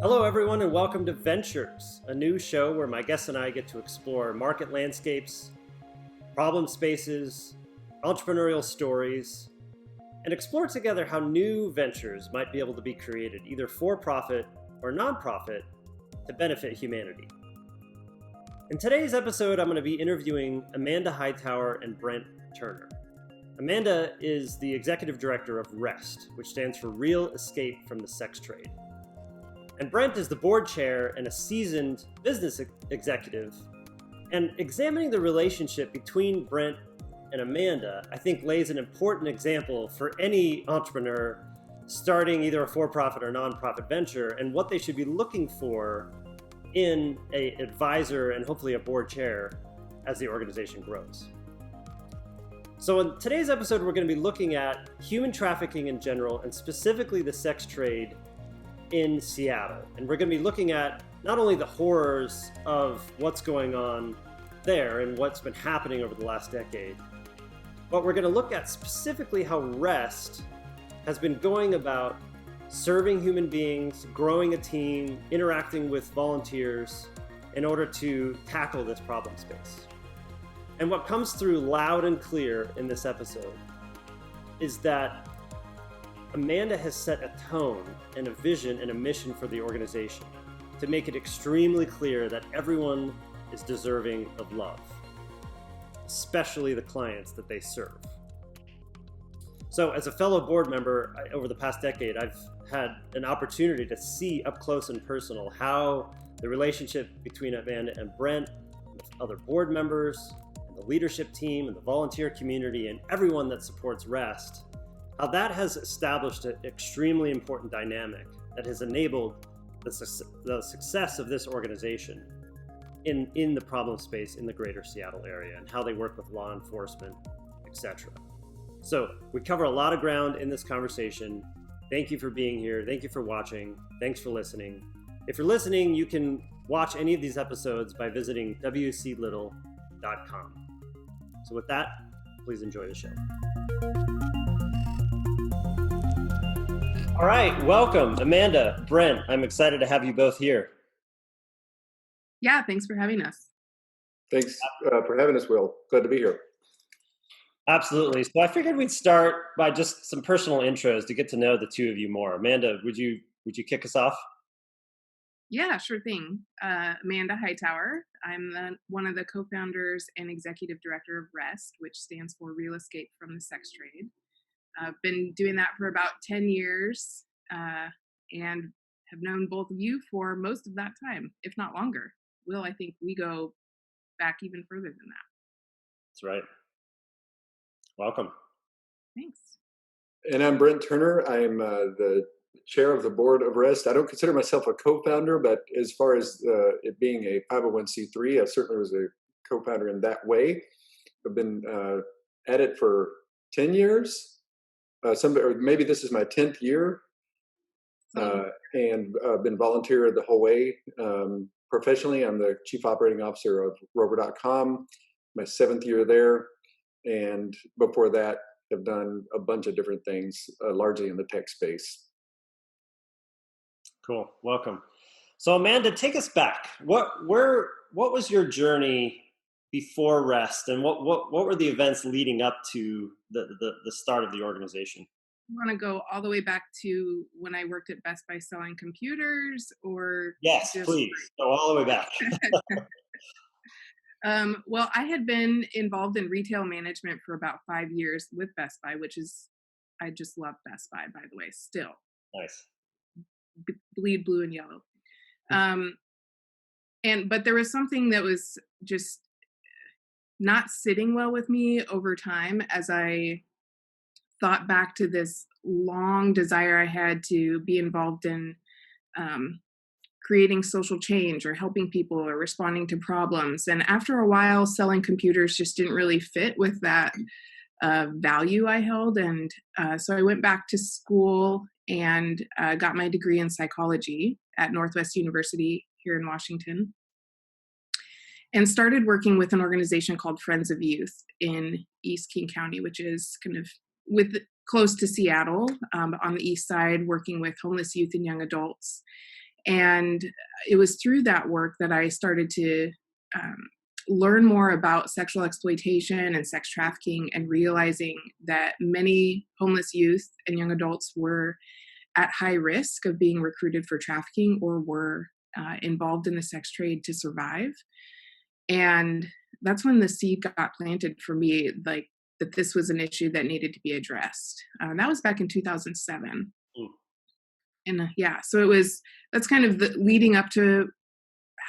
Hello, everyone, and welcome to Ventures, a new show where my guests and I get to explore market landscapes, problem spaces, entrepreneurial stories, and explore together how new ventures might be able to be created, either for profit or nonprofit, to benefit humanity. In today's episode, I'm going to be interviewing Amanda Hightower and Brent Turner. Amanda is the executive director of REST, which stands for Real Escape from the Sex Trade. And Brent is the board chair and a seasoned business executive. And examining the relationship between Brent and Amanda, I think lays an important example for any entrepreneur starting either a for-profit or nonprofit venture and what they should be looking for in an advisor and hopefully a board chair as the organization grows. So in today's episode, we're going to be looking at human trafficking in general and specifically the sex trade in Seattle. And we're going to be looking at not only the horrors of what's going on there and what's been happening over the last decade, but we're going to look at specifically how REST has been going about serving human beings, growing a team, interacting with volunteers in order to tackle this problem space. And what comes through loud and clear in this episode is that Amanda has set a tone and a vision and a mission for the organization to make it extremely clear that everyone is deserving of love, especially the clients that they serve. So as a fellow board member, over the past decade, I've had an opportunity to see up close and personal how the relationship between Amanda and Brent, with other board members, and the leadership team, and the volunteer community, and everyone that supports REST, how that has established an extremely important dynamic that has enabled the success of this organization in the problem space in the greater Seattle area and how they work with law enforcement, etc. So we cover a lot of ground in this conversation. Thank you for being here. Thank you for watching. Thanks for listening. If you're listening, you can watch any of these episodes by visiting wclittle.com. So with that, please enjoy the show. All right, welcome, Amanda, Brent. I'm excited to have you both here. Yeah, thanks for having us. Thanks for having us, Will. Glad to be here. Absolutely. So I figured we'd start by just some personal intros to get to know the two of you more. Amanda, would you kick us off? Yeah, sure thing. Amanda Hightower. I'm one of the co-founders and executive director of REST, which stands for Real Escape from the Sex Trade. I've been doing that for about 10 years and have known both of you for most of that time, if not longer. Will, I think we go back even further than that. That's right. Welcome. Thanks. And I'm Brent Turner. I'm the chair of the board of REST. I don't consider myself a co-founder, but as far as it being a 501c3, I certainly was a co-founder in that way. I've been at it for 10 years. Or maybe this is my 10th year, and been volunteer the whole way. Professionally, I'm the chief operating officer of Rover.com, my 7th year there. And before that, I've done a bunch of different things, largely in the tech space. Cool. Welcome. So Amanda, take us back. What was your journey before REST, and what were the events leading up to the start of the organization? You want to go all the way back to when I worked at Best Buy selling computers, or yes, please go all the way back. Well, I had been involved in retail management for about 5 years with Best Buy, I just love Best Buy, by the way, still. Nice. Bleed blue and yellow. But there was something that was just not sitting well with me over time as I thought back to this long desire I had to be involved in creating social change or helping people or responding to problems. And after a while, selling computers just didn't really fit with that value I held. And so I went back to school and got my degree in psychology at Northwest University here in Washington, and started working with an organization called Friends of Youth in East King County, which is kind of close to Seattle, on the east side, working with homeless youth and young adults. And it was through that work that I started to learn more about sexual exploitation and sex trafficking, and realizing that many homeless youth and young adults were at high risk of being recruited for trafficking, or were involved in the sex trade to survive. And that's when the seed got planted for me, like, that this was an issue that needed to be addressed. That was back in 2007. Mm. And so that's kind of the leading up to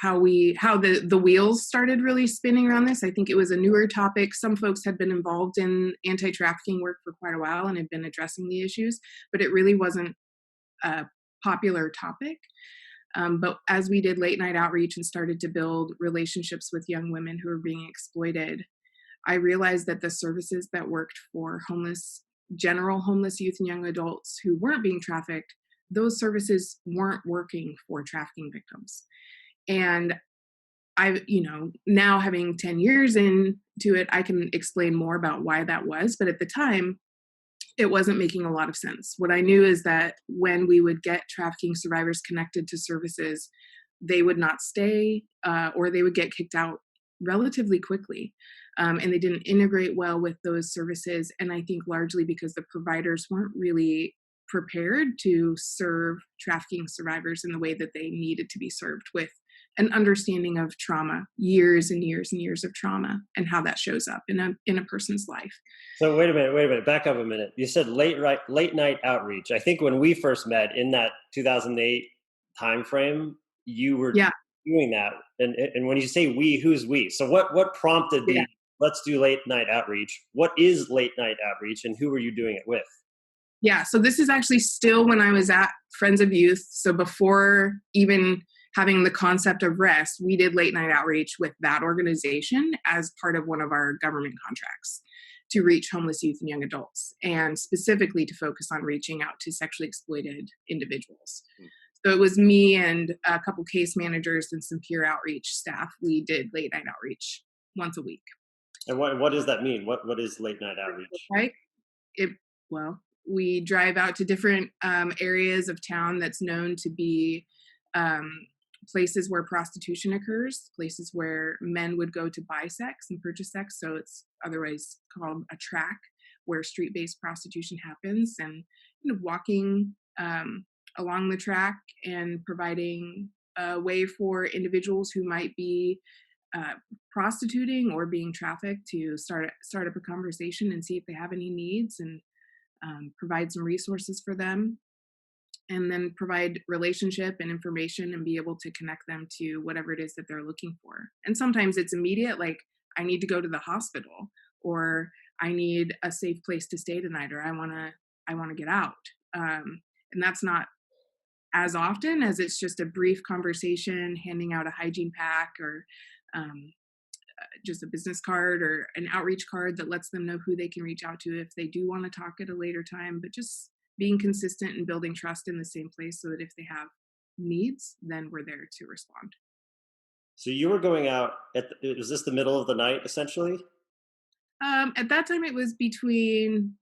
how the wheels started really spinning around this. I think it was a newer topic. Some folks had been involved in anti-trafficking work for quite a while and had been addressing the issues, but it really wasn't a popular topic. But as we did late night outreach and started to build relationships with young women who were being exploited, I realized that the services that worked for general homeless youth and young adults who weren't being trafficked, those services weren't working for trafficking victims. And now having 10 years into it, I can explain more about why that was. But at the time, it wasn't making a lot of sense. What I knew is that when we would get trafficking survivors connected to services, they would not stay, or they would get kicked out relatively quickly. And they didn't integrate well with those services. And I think largely because the providers weren't really prepared to serve trafficking survivors in the way that they needed to be served, with an understanding of trauma, years and years and years of trauma, and how that shows up in a person's life. So wait a minute, back up a minute. You said late night outreach. I think when we first met in that 2008 timeframe, you were doing that. And when you say we, who's we? So what prompted the let's do late night outreach? What is late night outreach, and who were you doing it with? Yeah, so this is actually still when I was at Friends of Youth. So before even having the concept of rest, we did late night outreach with that organization as part of one of our government contracts to reach homeless youth and young adults, and specifically to focus on reaching out to sexually exploited individuals. So it was me and a couple case managers and some peer outreach staff. We did late night outreach once a week. And what does that mean? What is late night outreach? Right? We drive out to different areas of town that's known to be places where prostitution occurs, places where men would go to buy sex and purchase sex. So it's otherwise called a track, where street-based prostitution happens, and walking along the track and providing a way for individuals who might be prostituting or being trafficked to start up a conversation and see if they have any needs, and provide some resources for them, and then provide relationship and information and be able to connect them to whatever it is that they're looking for. And sometimes it's immediate, like, I need to go to the hospital, or I need a safe place to stay tonight, or I want to get out. And that's not as often as it's just a brief conversation, handing out a hygiene pack, or just a business card or an outreach card that lets them know who they can reach out to if they do want to talk at a later time. But just being consistent and building trust in the same place, so that if they have needs, then we're there to respond. So you were going out was this the middle of the night, essentially? At that time, it was between,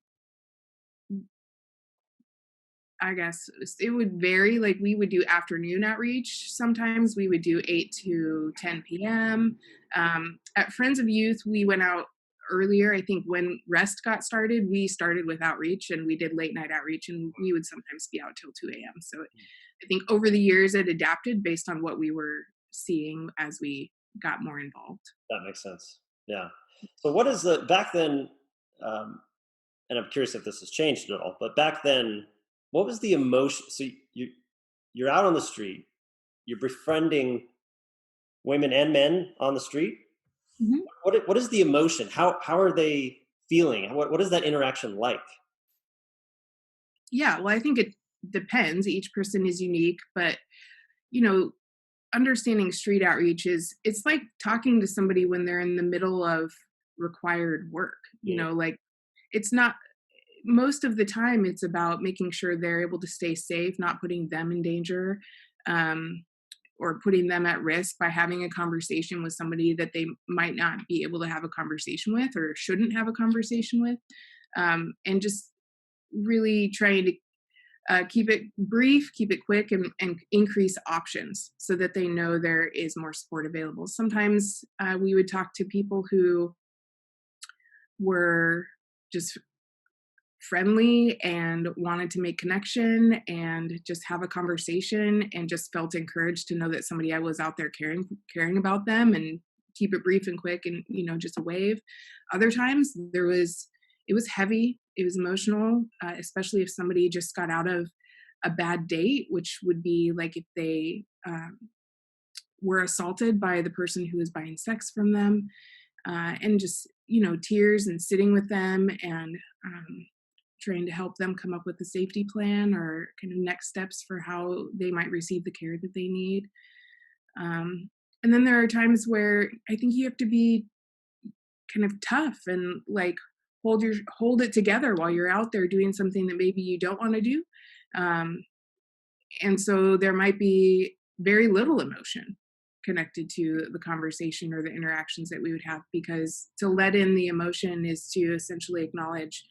I guess it would vary. Like, we would do afternoon outreach. Sometimes we would do 8 to 10 p.m. At Friends of Youth, we went out earlier. I think when Rest got started, we started with outreach, and we did late night outreach, and we would sometimes be out till 2 a.m. So I think over the years it adapted based on what we were seeing as we got more involved. That makes sense. Yeah. So what is back then, and I'm curious if this has changed at all, but back then, what was the emotion? So you're out on the street, you're befriending women and men on the street. Mm-hmm. What is the emotion? How are they feeling? What is that interaction like? Yeah, well, I think it depends. Each person is unique, but understanding street outreach it's like talking to somebody when they're in the middle of required work. Like, it's not, most of the time it's about making sure they're able to stay safe, not putting them in danger, or putting them at risk by having a conversation with somebody that they might not be able to have a conversation with, or shouldn't have a conversation with, and just really trying to keep it brief, keep it quick, and increase options so that they know there is more support available. Sometimes we would talk to people who were just friendly and wanted to make connection and just have a conversation and just felt encouraged to know that somebody was out there caring about them, and keep it brief and quick and, just a wave. Other times it was heavy, it was emotional, especially if somebody just got out of a bad date, which would be like if they were assaulted by the person who was buying sex from them, and just, tears and sitting with them and trying to help them come up with a safety plan or kind of next steps for how they might receive the care that they need. And then there are times where I think you have to be kind of tough and like hold it together while you're out there doing something that maybe you don't want to do. And so there might be very little emotion connected to the conversation or the interactions that we would have, because to let in the emotion is to essentially acknowledge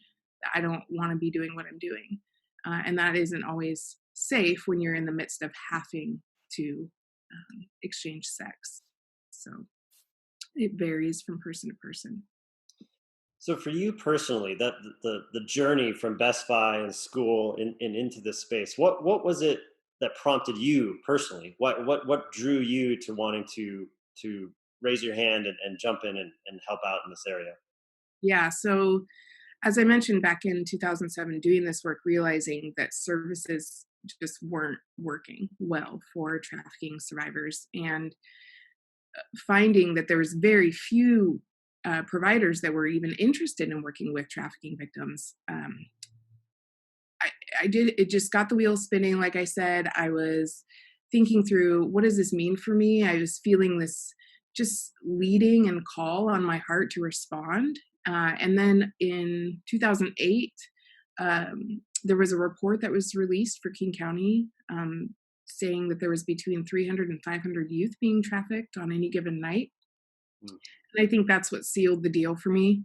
that I don't want to be doing what I'm doing. And that isn't always safe when you're in the midst of having to exchange sex. So it varies from person to person. So for you personally, that the journey from Best Buy and school and into this space, what was it that prompted you personally? What drew you to wanting to raise your hand and jump in and help out in this area? Yeah, so as I mentioned back in 2007, doing this work, realizing that services just weren't working well for trafficking survivors, and finding that there was very few providers that were even interested in working with trafficking victims. It just got the wheels spinning. Like I said, I was thinking through, what does this mean for me? I was feeling this just leading and call on my heart to respond. And then in 2008, there was a report that was released for King County saying that there was between 300 and 500 youth being trafficked on any given night. Mm. And I think that's what sealed the deal for me,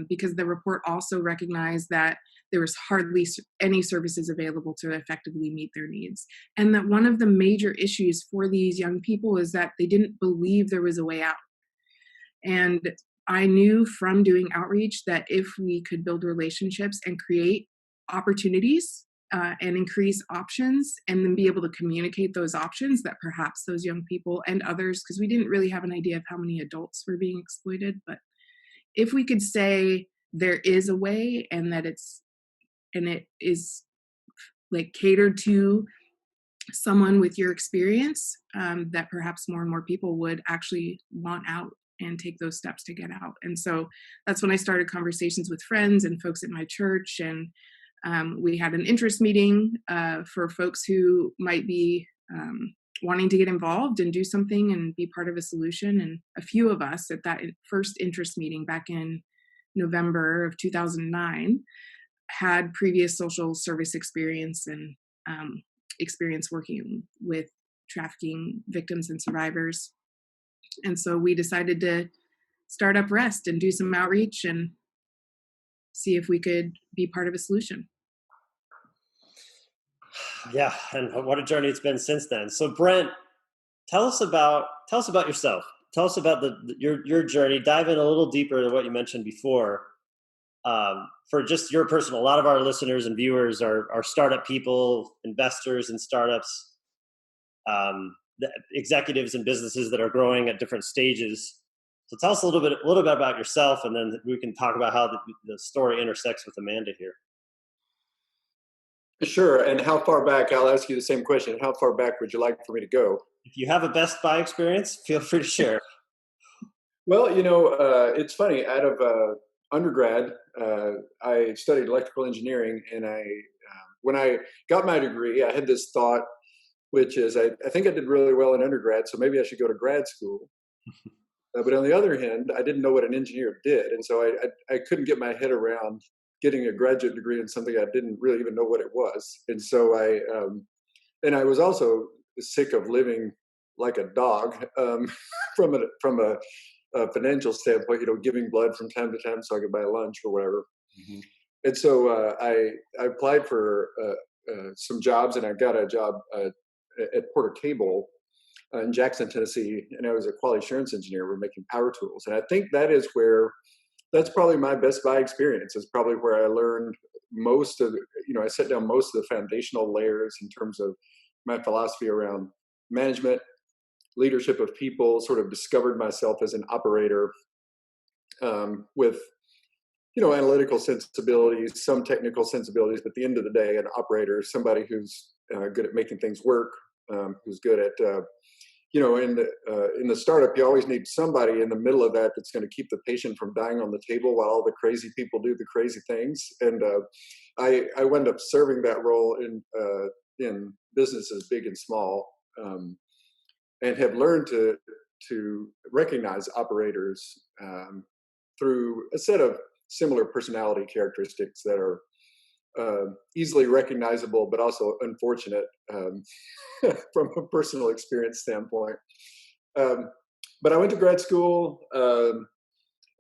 because the report also recognized that there was hardly any services available to effectively meet their needs. And that one of the major issues for these young people is that they didn't believe there was a way out. And I knew from doing outreach that if we could build relationships and create opportunities and increase options, and then be able to communicate those options, that perhaps those young people and others, because we didn't really have an idea of how many adults were being exploited, but if we could say there is a way, and that it is like catered to someone with your experience, that perhaps more and more people would actually want out and take those steps to get out. And so that's when I started conversations with friends and folks at my church, and we had an interest meeting for folks who might be wanting to get involved and do something and be part of a solution. And a few of us at that first interest meeting back in November of 2009 had previous social service experience and experience working with trafficking victims and survivors. And so we decided to start up REST and do some outreach and see if we could be part of a solution. Yeah, and what a journey it's been since then. So Brent, tell us about yourself. Tell us about your journey. Dive in a little deeper to what you mentioned before. For just your personal, a lot of our listeners and viewers are startup people, investors in startups, the executives and businesses that are growing at different stages. So tell us a little bit about yourself, and then we can talk about how the story intersects with Amanda here. Sure. And how far back? I'll ask you the same question. How far back would you like for me to go? If you have a Best Buy experience, feel free to share. Well, it's funny. Out of undergrad, I studied electrical engineering, and when I got my degree, I had this thought, which is I think I did really well in undergrad, so maybe I should go to grad school. But on the other hand, I didn't know what an engineer did, and so I couldn't get my head around getting a graduate degree in something I didn't really even know what it was. And so I was also sick of living like a dog from a financial standpoint, giving blood from time to time so I could buy lunch or whatever. Mm-hmm. And so I applied for some jobs, and I got a job at Porter Cable in Jackson, Tennessee, and I was a quality assurance engineer. We're making power tools, and I think that's probably my Best Buy experience. Is probably where I learned most of, I set down most of the foundational layers in terms of my philosophy around management, leadership of people, sort of discovered myself as an operator with, analytical sensibilities, some technical sensibilities, but at the end of the day, an operator is somebody who's good at making things work, who's good at, in the startup, you always need somebody in the middle of that that's going to keep the patient from dying on the table while all the crazy people do the crazy things. And I wound up serving that role in businesses big and small, and have learned to recognize operators through a set of similar personality characteristics that are easily recognizable, but also unfortunate from a personal experience standpoint. But I went to grad school,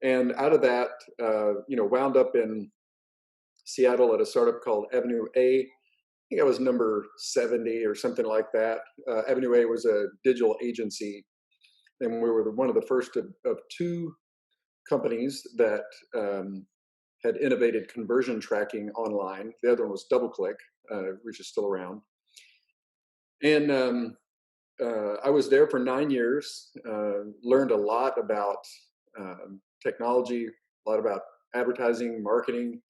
and out of that, wound up in Seattle at a startup called Avenue A. I think I was number 70 or something like that. Avenue A was a digital agency, and we were one of the first of two companies that had innovated conversion tracking online. The other one was DoubleClick, which is still around. And I was there for 9 years, learned a lot about technology, a lot about advertising, marketing,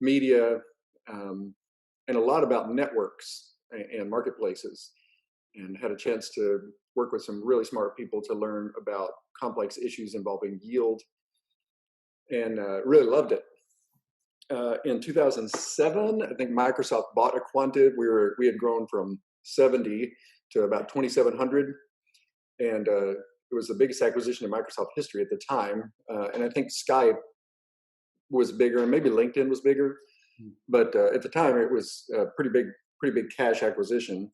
media, and a lot about networks and marketplaces, and had a chance to work with some really smart people to learn about complex issues involving yield, and really loved it. In 2007, I think Microsoft bought Aquantive. We had grown from 70 to about 2,700, and it was the biggest acquisition in Microsoft history at the time. And I think Skype was bigger, and maybe LinkedIn was bigger, but at the time it was a pretty big cash acquisition.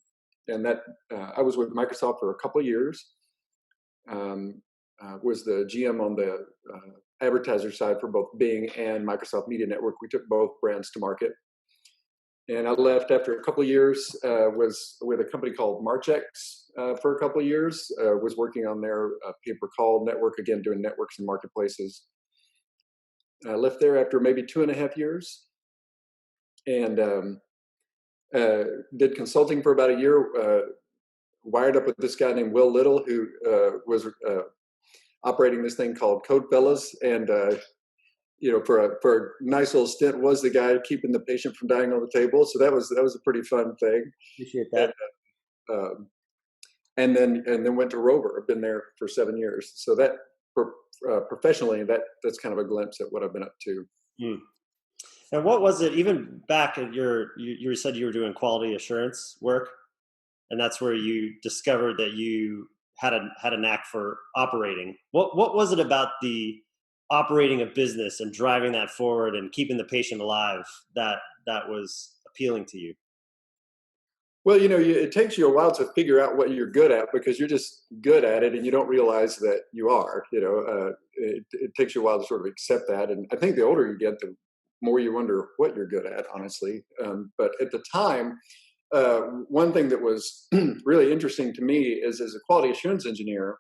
And that I was with Microsoft for a couple of years. Was the GM on the advertiser side for both Bing and Microsoft Media Network. We took both brands to market. And I left after a couple of years, was with a company called Marchex for a couple of years, was working on their pay-per-call network, again, doing networks and marketplaces. I left there after maybe 2.5 years, and did consulting for about a year, wired up with this guy named Will Little, who was operating this thing called Code Fellas, and for a nice little stint, was the guy keeping the patient from dying on the table. So that was a pretty fun thing. Appreciate that. And then went to Rover. I've been there for 7 years. So that professionally, that's kind of a glimpse at what I've been up to. And what was it, even back at you said you were doing quality assurance work, and that's where you discovered that you had a knack for operating. What was it about the operating a business and driving that forward and keeping the patient alive that was appealing to you? Well, it takes you a while to figure out what you're good at, because you're just good at it and you don't realize that you are. It takes you a while to sort of accept that. And I think the older you get, the more you wonder what you're good at, honestly. But at the time, one thing that was really interesting to me is, as a quality assurance engineer,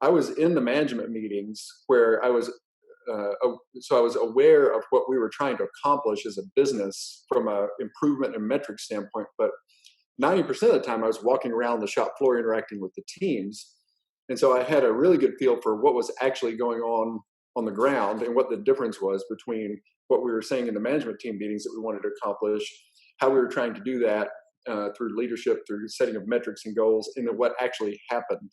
I was in the management meetings where I was aware of what we were trying to accomplish as a business from a improvement and metric standpoint. But 90% of the time I was walking around the shop floor interacting with the teams. And so I had a really good feel for what was actually going on the ground, and what the difference was between what we were saying in the management team meetings that we wanted to accomplish, how we were trying to do that through leadership, through setting of metrics and goals, and then what actually happened.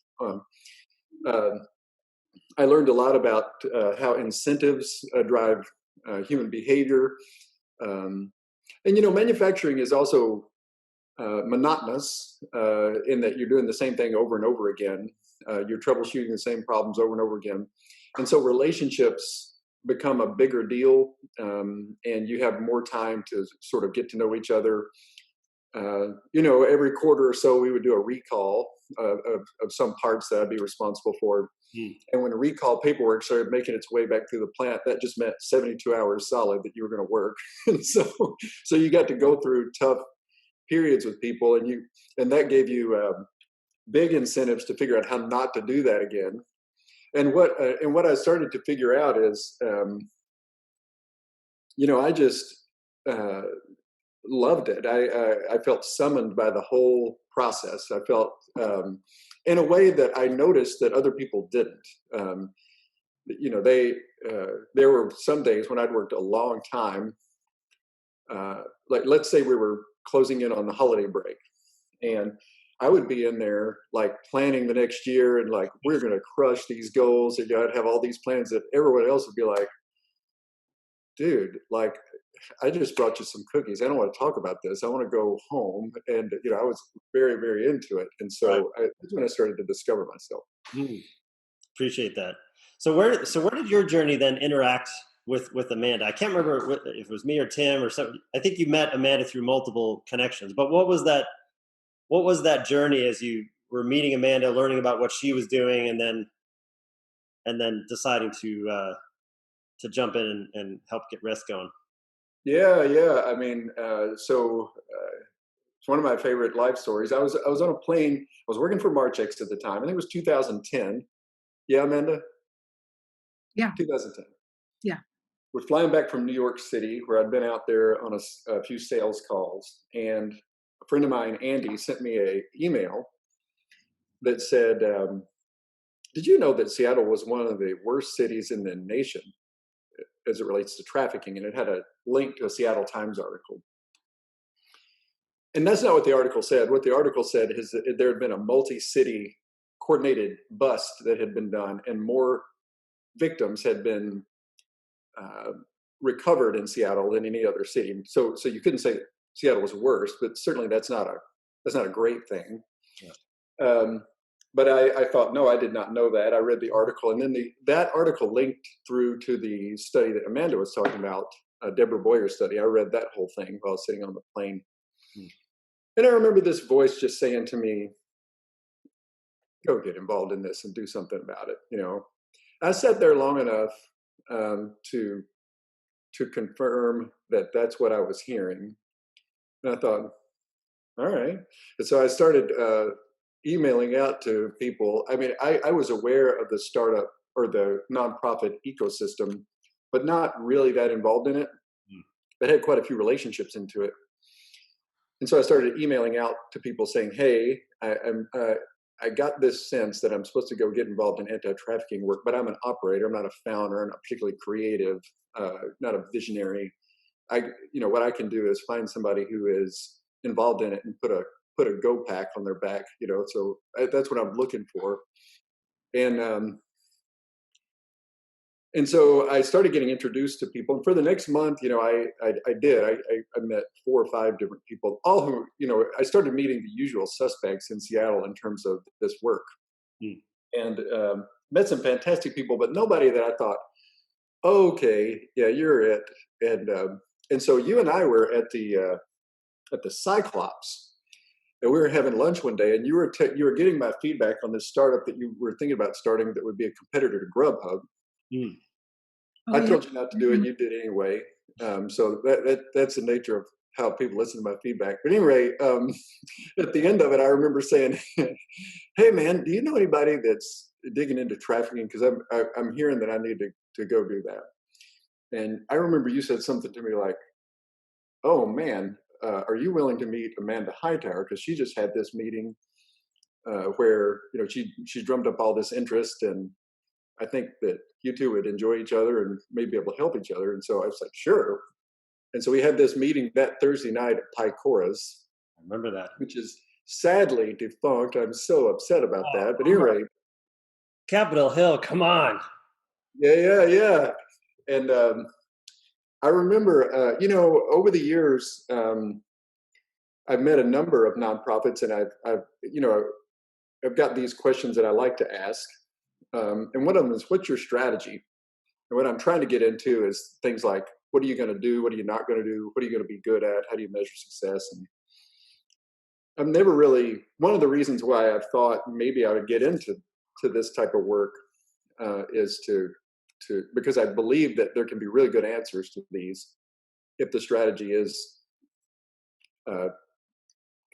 I learned a lot about how incentives drive human behavior. And, manufacturing is also monotonous in that you're doing the same thing over and over again. You're troubleshooting the same problems over and over again. And so relationships become a bigger deal, and you have more time to sort of get to know each other. Every quarter or so we would do a recall of some parts that I'd be responsible for. And when the recall paperwork started making its way back through the plant, that just meant 72 hours solid that you were going to work. And so you got to go through tough periods with people, and that gave you big incentives to figure out how not to do that again. And what I started to figure out is, I just loved it. I felt summoned by the whole process. I felt in a way that I noticed that other people didn't. There were some days when I'd worked a long time. Like, let's say we were closing in on the holiday break, and I would be in there like planning the next year, and like, we're going to crush these goals. And I'd have all these plans that everyone else would be like, dude, like, I just brought you some cookies. I don't want to talk about this. I want to go home. And, I was very, very into it. And so that's when I started to discover myself. Appreciate that. So where did your journey then interact with Amanda? I can't remember if it was me or Tim or something. I think you met Amanda through multiple connections, but what was that journey as you were meeting Amanda, learning about what she was doing, and then deciding to jump in and help get rest going? Yeah. I mean, so it's one of my favorite life stories. I was on a plane. I was working for Marchex at the time. I think it was 2010. Yeah, Amanda? Yeah. 2010. Yeah. We're flying back from New York City, where I'd been out there on a few sales calls. And a friend of mine, Andy, sent me an email that said, did you know that Seattle was one of the worst cities in the nation as it relates to trafficking? And it had a link to a Seattle Times article. And that's not what the article said. What the article said is that there had been a multi-city coordinated bust that had been done, and more victims had been recovered in Seattle than any other city. So you couldn't say Seattle was worse, but certainly that's not a great thing. Yeah. But I thought, no, I did not know that. I read the article, and then that article linked through to the study that Amanda was talking about, Deborah Boyer's study. I read that whole thing while sitting on the plane. And I remember this voice just saying to me, go get involved in this and do something about it. I sat there long enough to confirm that that's what I was hearing. And I thought, all right. And so I started emailing out to people. I mean, I was aware of the startup or the nonprofit ecosystem, but not really that involved in it. But had quite a few relationships into it. And so I started emailing out to people saying, hey, I got this sense that I'm supposed to go get involved in anti-trafficking work, but I'm an operator. I'm not a founder. I'm not particularly creative, not a visionary. What I can do is find somebody who is involved in it and put a go pack on their back, so that's what I'm looking for. And so I started getting introduced to people. And for the next month, I met 4 or 5 different people, all who, I started meeting the usual suspects in Seattle in terms of this work. And met some fantastic people, but nobody that I thought, okay, yeah, you're it. And so you and I were at the Cyclops, and we were having lunch one day, and you were getting my feedback on this startup that you were thinking about starting that would be a competitor to Grubhub. I told you not to do it. You did anyway. So that's the nature of how people listen to my feedback. But anyway, at the end of it, I remember saying, hey, man, do you know anybody that's digging into trafficking? Because I'm hearing that I need to go do that. And I remember you said something to me like, oh, man, are you willing to meet Amanda Hightower? Because she just had this meeting where, she drummed up all this interest, and I think that you two would enjoy each other and maybe be able to help each other. And so I was like, sure. And so we had this meeting that Thursday night at Pycora's. I remember that. Which is sadly defunct. I'm so upset about that. But anyway. Capitol Hill, come on. Yeah. And I remember, over the years, I've met a number of nonprofits, and I've got these questions that I like to ask. And one of them is, what's your strategy? And what I'm trying to get into is things like, what are you going to do? What are you not going to do? What are you going to be good at? How do you measure success? And I've never really, one of the reasons why I've thought maybe I would get into this type of work is because I believe that there can be really good answers to these if the strategy is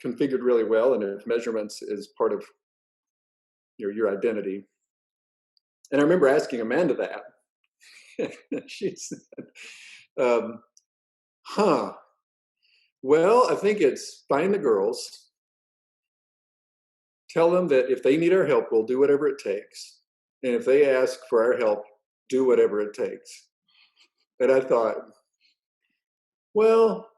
configured really well, and if measurements is part of your identity. And I remember asking Amanda that. She said, huh, well, I think it's find the girls, tell them that if they need our help, we'll do whatever it takes. And if they ask for our help, do whatever it takes. And I thought, well,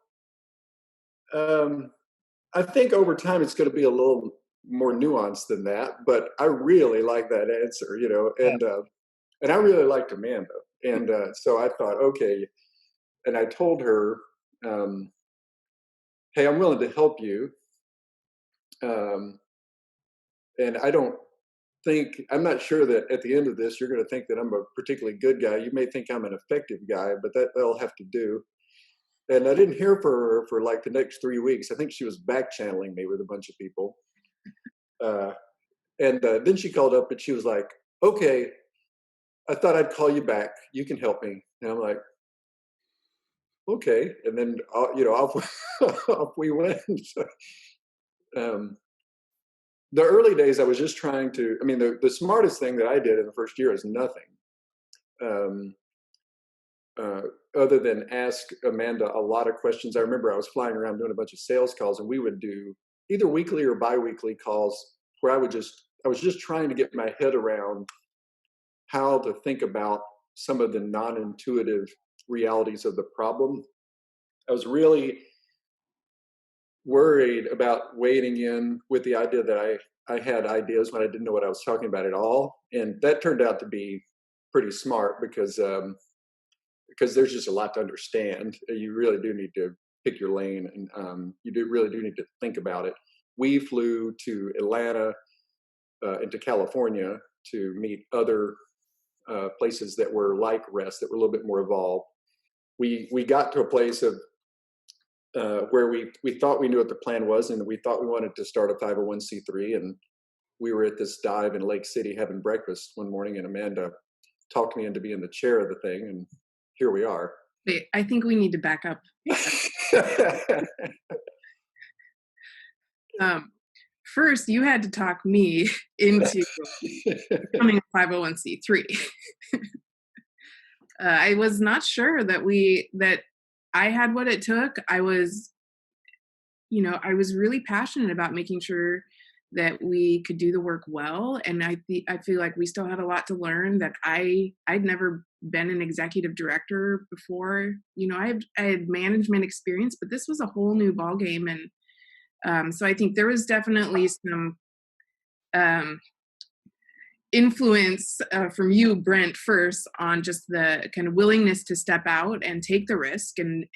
I think over time it's going to be a little more nuanced than that, but I really like that answer, and I really liked Amanda. And so I thought, okay. And I told her, hey, I'm willing to help you. And I'm not sure that at the end of this, you're going to think that I'm a particularly good guy. You may think I'm an effective guy, but that'll have to do. And I didn't hear from her for like the next 3 weeks. I think she was back channeling me with a bunch of people. And then she called up and she was like, okay, I thought I'd call you back. You can help me. And I'm like, okay. And then, off we went. The early days, I was just trying to, the smartest thing that I did in the first year is nothing. Other than ask Amanda a lot of questions. I remember I was flying around doing a bunch of sales calls, and we would do either weekly or bi-weekly calls where I was just trying to get my head around how to think about some of the non-intuitive realities of the problem. I was really worried about wading in with the idea that I had ideas when I didn't know what I was talking about at all. And that turned out to be pretty smart because there's just a lot to understand. You really do need to pick your lane, and really do need to think about it. We flew to Atlanta and to California to meet other places that were like Rest, that were a little bit more evolved. We got to a place of where we thought we knew what the plan was, and we thought we wanted to start a 501c3. And we were at this dive in Lake City having breakfast one morning, and Amanda talked me into being the chair of the thing, and here we are. Wait, I think we need to back up. First, you had to talk me into becoming a 501c3. I was not sure that I had what it took. I was really passionate about making sure that we could do the work well. And I feel like we still had a lot to learn, that I'd never been an executive director before. I had management experience, but this was a whole new ballgame. And so I think there was definitely some influence from you, Brent, first on just the kind of willingness to step out and take the risk and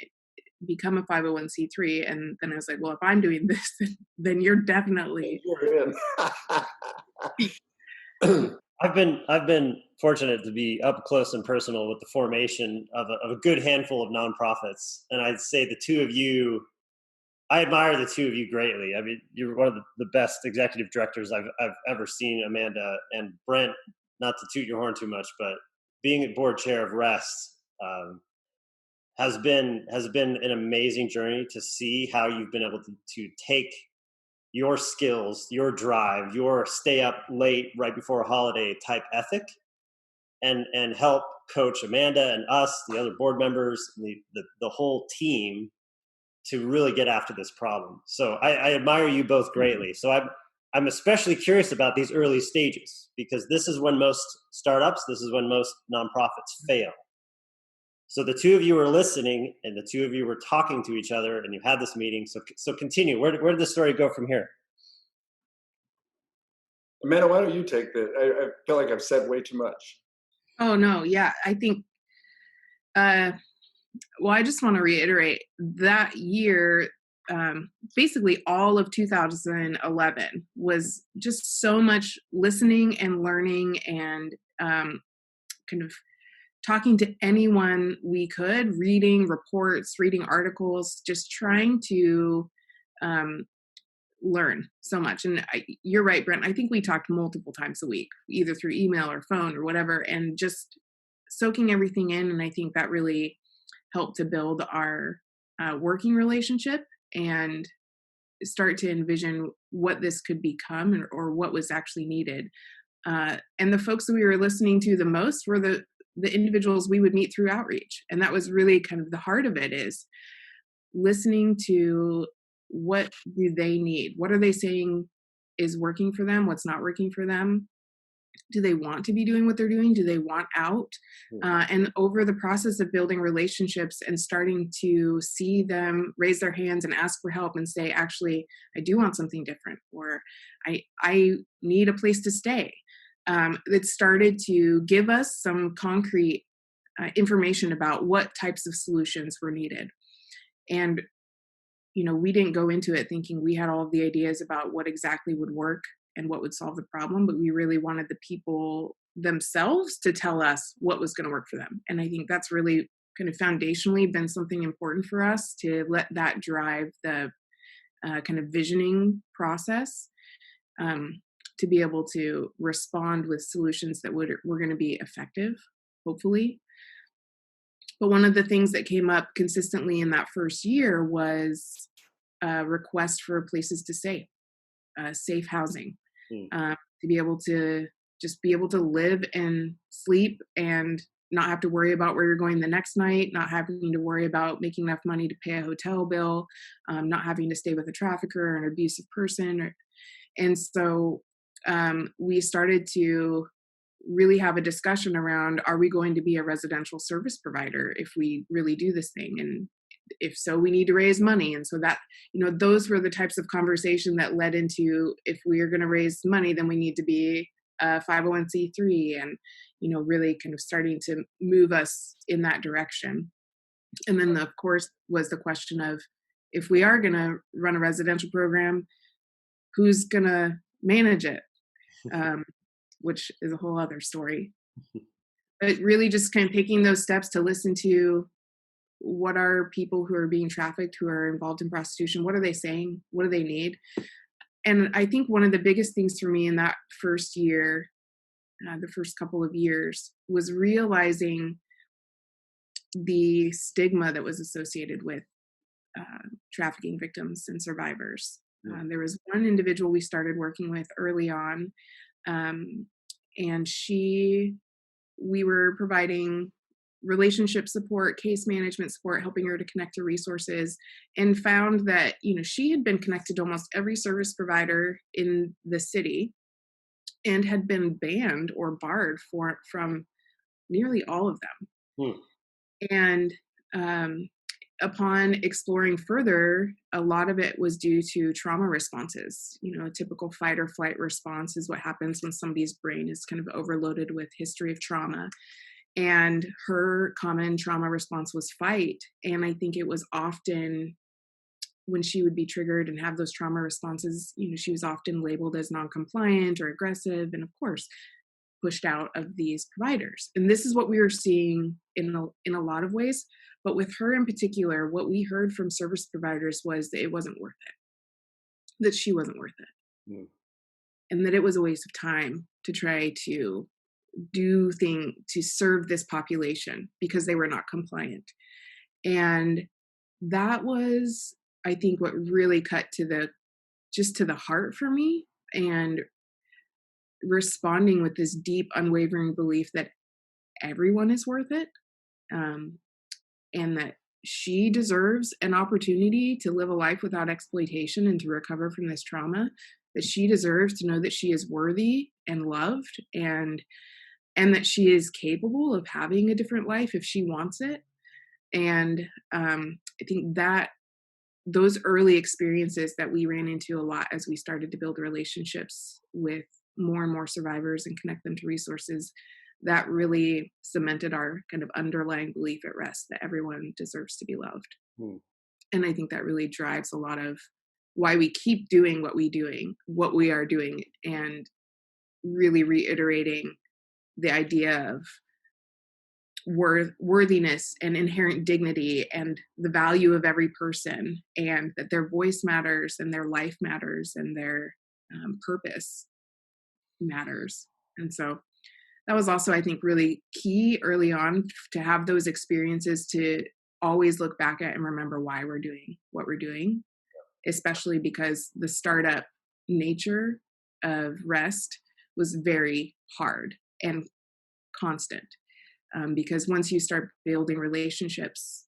become a 501c3. And then I was like, well, if I'm doing this, then you're definitely. You're in. I've been fortunate to be up close and personal with the formation of a good handful of nonprofits, and I'd say the two of you, I admire the two of you greatly. I mean, you're one of the best executive directors I've ever seen, Amanda. And Brent, not to toot your horn too much, but being a board chair of Rest has been an amazing journey to see how you've been able to take your skills, your drive, your stay up late right before a holiday type ethic, and help coach Amanda and us, the other board members, the whole team, to really get after this problem. So I admire you both greatly. So I'm especially curious about these early stages, because this is when most startups, this is when most nonprofits fail. So the two of you were listening, and the two of you were talking to each other, and you had this meeting. So continue. Where did the story go from here? Amanda, why don't you take that? I feel like I've said way too much. Oh, no. Yeah, I think, well, I just want to reiterate that year, basically all of 2011 was just so much listening and learning and kind of talking to anyone we could, reading reports, reading articles, just trying to learn so much. And you're right, Brent. I think we talked multiple times a week, either through email or phone or whatever, and just soaking everything in. And I think that really helped to build our working relationship. And start to envision what this could become or what was actually needed. And the folks that we were listening to the most were the individuals we would meet through outreach. And that was really kind of the heart of it, is listening to what do they need? What are they saying is working for them? What's not working for them? Do they want to be doing what they're doing? Do they want out? And over the process of building relationships and starting to see them raise their hands and ask for help and say, actually, I do want something different, or I need a place to stay. It started to give us some concrete information about what types of solutions were needed. And, we didn't go into it thinking we had all of the ideas about what exactly would work and what would solve the problem, but we really wanted the people themselves to tell us what was going to work for them. And I think that's really kind of foundationally been something important for us, to let that drive the kind of visioning process, to be able to respond with solutions that were going to be effective, hopefully. But one of the things that came up consistently in that first year was a request for places to stay, safe housing, to be able to just be able to live and sleep and not have to worry about where you're going the next night, not having to worry about making enough money to pay a hotel bill, not having to stay with a trafficker or an abusive person. And so we started to really have a discussion around, are we going to be a residential service provider if we really do this thing? And if so, we need to raise money. And so that, those were the types of conversation that led into, if we are going to raise money, then we need to be a 501c3, and, really kind of starting to move us in that direction. And then, of course, was the question of, if we are going to run a residential program, who's going to manage it? Which is a whole other story. But really just kind of taking those steps to listen to, what are people who are being trafficked, who are involved in prostitution, what are they saying? What do they need? And I think one of the biggest things for me in that first year, the first couple of years, was realizing the stigma that was associated with trafficking victims and survivors. There was one individual we started working with early on, and we were providing relationship support, case management support, helping her to connect to resources, and found that, she had been connected to almost every service provider in the city and had been banned or barred from nearly all of them. And upon exploring further, a lot of it was due to trauma responses. A typical fight or flight response is what happens when somebody's brain is kind of overloaded with history of trauma. And her common trauma response was fight. And I think it was often, when she would be triggered and have those trauma responses, she was often labeled as non-compliant or aggressive, and of course pushed out of these providers. And this is what we were seeing in a lot of ways. But with her in particular, what we heard from service providers was that it wasn't worth it, that she wasn't worth it, and that it was a waste of time to try to do things to serve this population because they were not compliant. And that was, I think, what really cut to the heart for me, and responding with this deep, unwavering belief that everyone is worth it, and that she deserves an opportunity to live a life without exploitation and to recover from this trauma, that she deserves to know that she is worthy and loved, and that she is capable of having a different life if she wants it. And I think that those early experiences that we ran into a lot as we started to build relationships with more and more survivors and connect them to resources, that really cemented our kind of underlying belief at rest that everyone deserves to be loved. And I think that really drives a lot of why we keep doing what we are doing, and really reiterating the idea of worthiness and inherent dignity and the value of every person, and that their voice matters and their life matters and their purpose matters. And so that was also, I think, really key early on, to have those experiences, to always look back at and remember why we're doing what we're doing. especially because the startup nature of rest was very hard and constant. Because once you start building relationships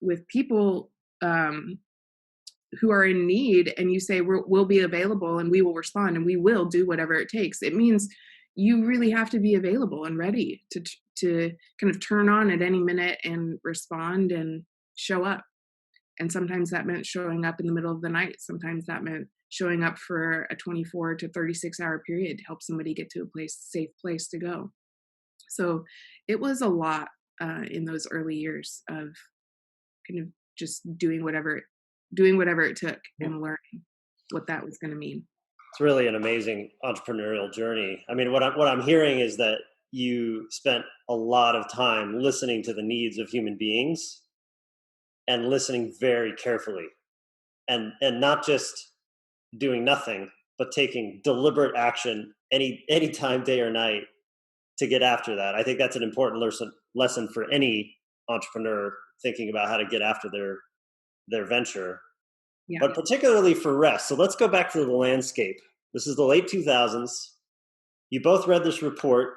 with people who are in need, and you say we'll be available and we will respond and we will do whatever it takes, it means you really have to be available and ready to kind of turn on at any minute and respond and show up. And sometimes that meant showing up in the middle of the night. Sometimes that meant showing up for a 24 to 36 hour period to help somebody get to a safe place to go. So it was a lot in those early years of kind of just doing whatever it took and learning what that was going to mean. It's really an amazing entrepreneurial journey. I mean, what I'm hearing is that you spent a lot of time listening to the needs of human beings and listening very carefully, and not just doing nothing, but taking deliberate action any time, day or night, to get after that. I think that's an important lesson for any entrepreneur thinking about how to get after their venture. Yeah. But particularly for rest. So let's go back to the landscape. This is the late 2000s. You both read this report.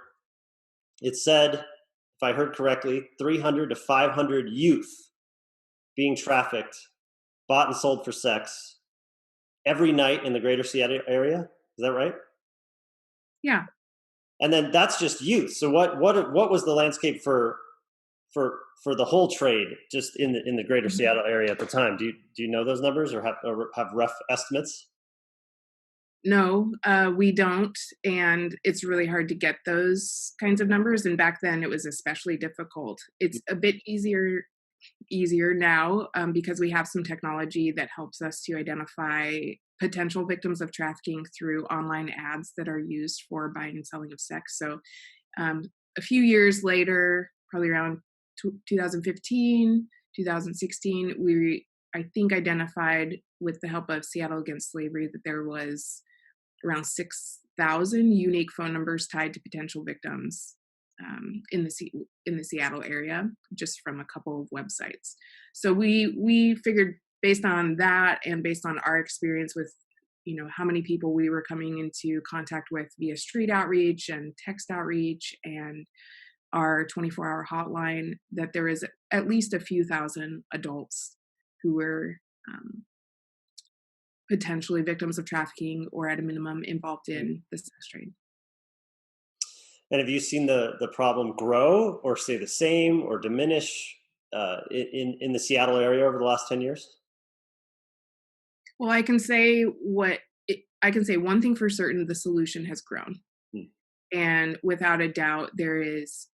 It said, if I heard correctly, 300 to 500 youth being trafficked, bought and sold for sex every night in the greater Seattle area. Is that right? Yeah. And then that's just youth. So what was the landscape for the whole trade just in the greater Seattle area at the time? Do you know those numbers or have rough estimates? No, we don't, and it's really hard to get those kinds of numbers. And back then, it was especially difficult. It's a bit easier now because we have some technology that helps us to identify potential victims of trafficking through online ads that are used for buying and selling of sex. So a few years later, probably around 2015, 2016, we, I think, identified with the help of Seattle Against Slavery that there was around 6,000 unique phone numbers tied to potential victims in the Seattle area, just from a couple of websites. So we figured, based on that and based on our experience with, how many people we were coming into contact with via street outreach and text outreach and our 24-hour hotline, that there is at least a few thousand adults who were potentially victims of trafficking or at a minimum involved in the sex trade. And have you seen the problem grow or stay the same or diminish in the Seattle area over the last 10 years? Well, I can say one thing for certain: the solution has grown. And without a doubt, there is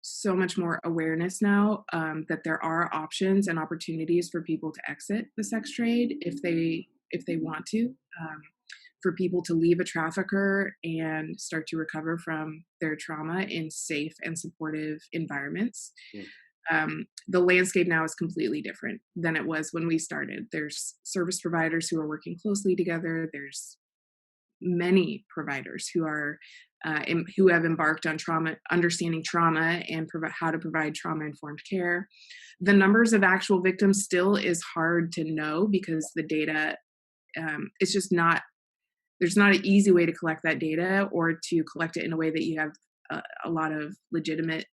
so much more awareness now that there are options and opportunities for people to exit the sex trade if they want to, for people to leave a trafficker and start to recover from their trauma in safe and supportive environments. The landscape now is completely different than it was when we started. There's service providers who are working closely together. There's many providers who are who have embarked on understanding trauma and how to provide trauma-informed care. The numbers of actual victims still is hard to know because the data, it's just not, there's not an easy way to collect that data or to collect it in a way that you have a lot of legitimate,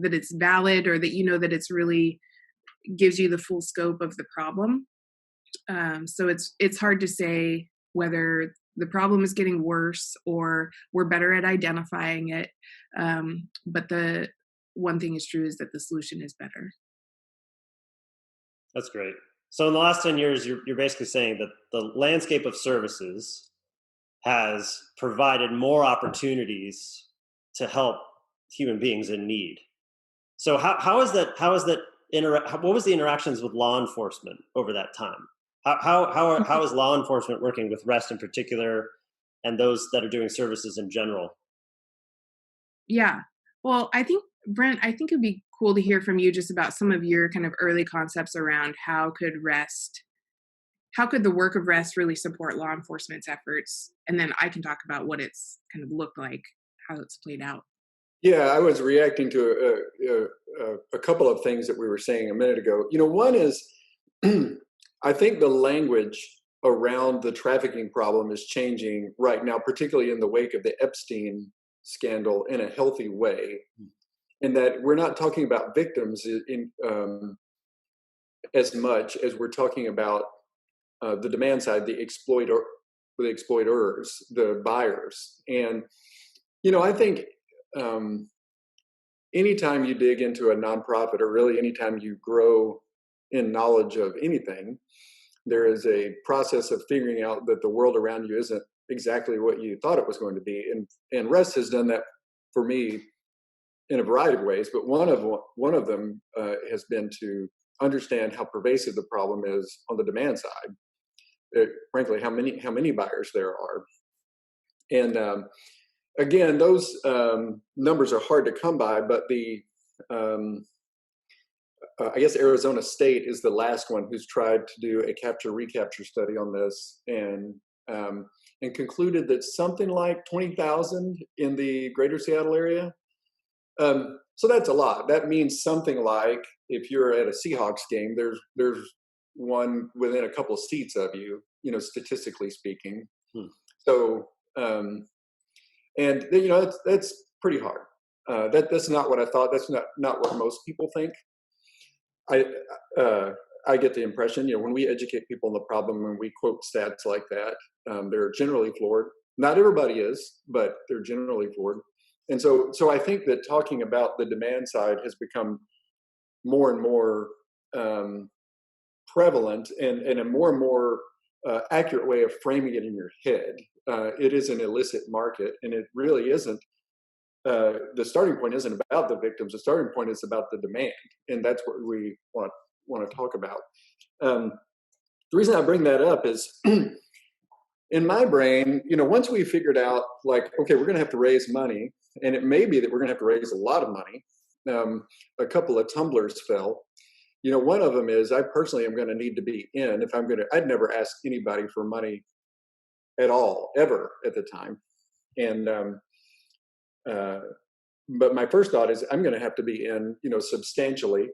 that it's valid, or that that it's really gives you the full scope of the problem. So it's hard to say whether the problem is getting worse or we're better at identifying it. But the one thing is true is that the solution is better. That's great. So in the last 10 years, you're basically saying that the landscape of services has provided more opportunities to help human beings in need. So how is that what was the interactions with law enforcement over that time? How is law enforcement working with REST in particular and those that are doing services in general? Yeah. Well, Brent, I think it'd be cool to hear from you just about some of your kind of early concepts around how could the work of REST really support law enforcement's efforts? And then I can talk about what it's kind of looked like, how it's played out. Yeah, I was reacting to a couple of things that we were saying a minute ago. One is I think the language around the trafficking problem is changing right now, particularly in the wake of the Epstein scandal, in a healthy way, in that we're not talking about victims as much as we're talking about the demand side, the exploiters, the buyers. And, I think anytime you dig into a nonprofit, or really anytime you grow in knowledge of anything, there is a process of figuring out that the world around you isn't exactly what you thought it was going to be. And Russ has done that for me in a variety of ways, but one of them has been to understand how pervasive the problem is on the demand side. Frankly, how many buyers there are. And again, those numbers are hard to come by, but I guess Arizona State is the last one who's tried to do a capture-recapture study on this, and concluded that something like 20,000 in the greater Seattle area. So that's a lot. That means something like, if you're at a Seahawks game, there's one within a couple of seats of you, statistically speaking. So, and that's pretty hard. That's not what I thought. That's not what most people think. I get the impression, when we educate people on the problem and we quote stats like that, they're generally floored. Not everybody is, but they're generally floored. And so I think that talking about the demand side has become more and more prevalent, and a more and more accurate way of framing it in your head. It is an illicit market, and it really isn't. The starting point isn't about the victims. The starting point is about the demand, and that's what we want to talk about. The reason I bring that up is, in my brain, once we figured out, like, okay, we're going to have to raise money, and it may be that we're going to have to raise a lot of money. A couple of tumblers fell. One of them is, I personally am going to need to be in. I'd never ask anybody for money at all, ever, at the time. And but my first thought is, I'm going to have to be in, substantially.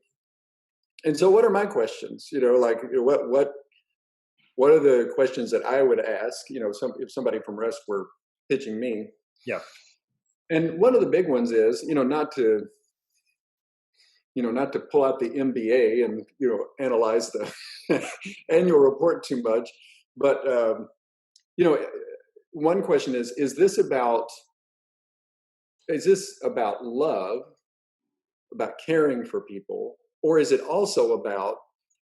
And so, what are my questions? What are the questions that I would ask? If somebody from Rest were pitching me. Yeah. And one of the big ones is, not to pull out the MBA and analyze the annual report too much, but one question is this about love, about caring for people, or is it also about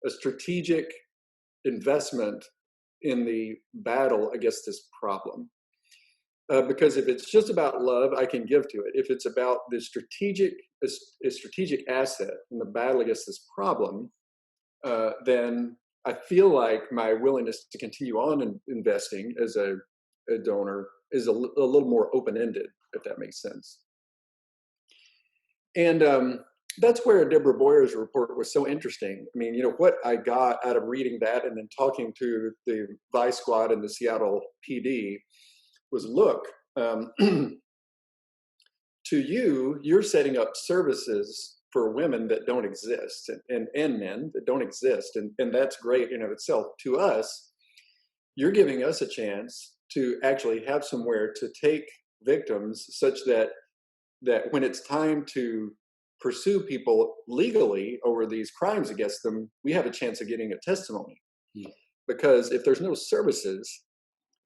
a strategic investment in the battle against this problem? Because if it's just about love, I can give to it. If it's about the strategic asset in the battle against this problem, then I feel like my willingness to continue on investing as a donor is a little more open-ended, if that makes sense. And that's where Deborah Boyer's report was so interesting. I mean, what I got out of reading that and then talking to the Vice Squad and the Seattle PD was, look, to you're setting up services for women that don't exist, and men that don't exist. And that's great in of itself. To us, you're giving us a chance to actually have somewhere to take victims, such that when it's time to pursue people legally over these crimes against them, we have a chance of getting a testimony. Because if there's no services,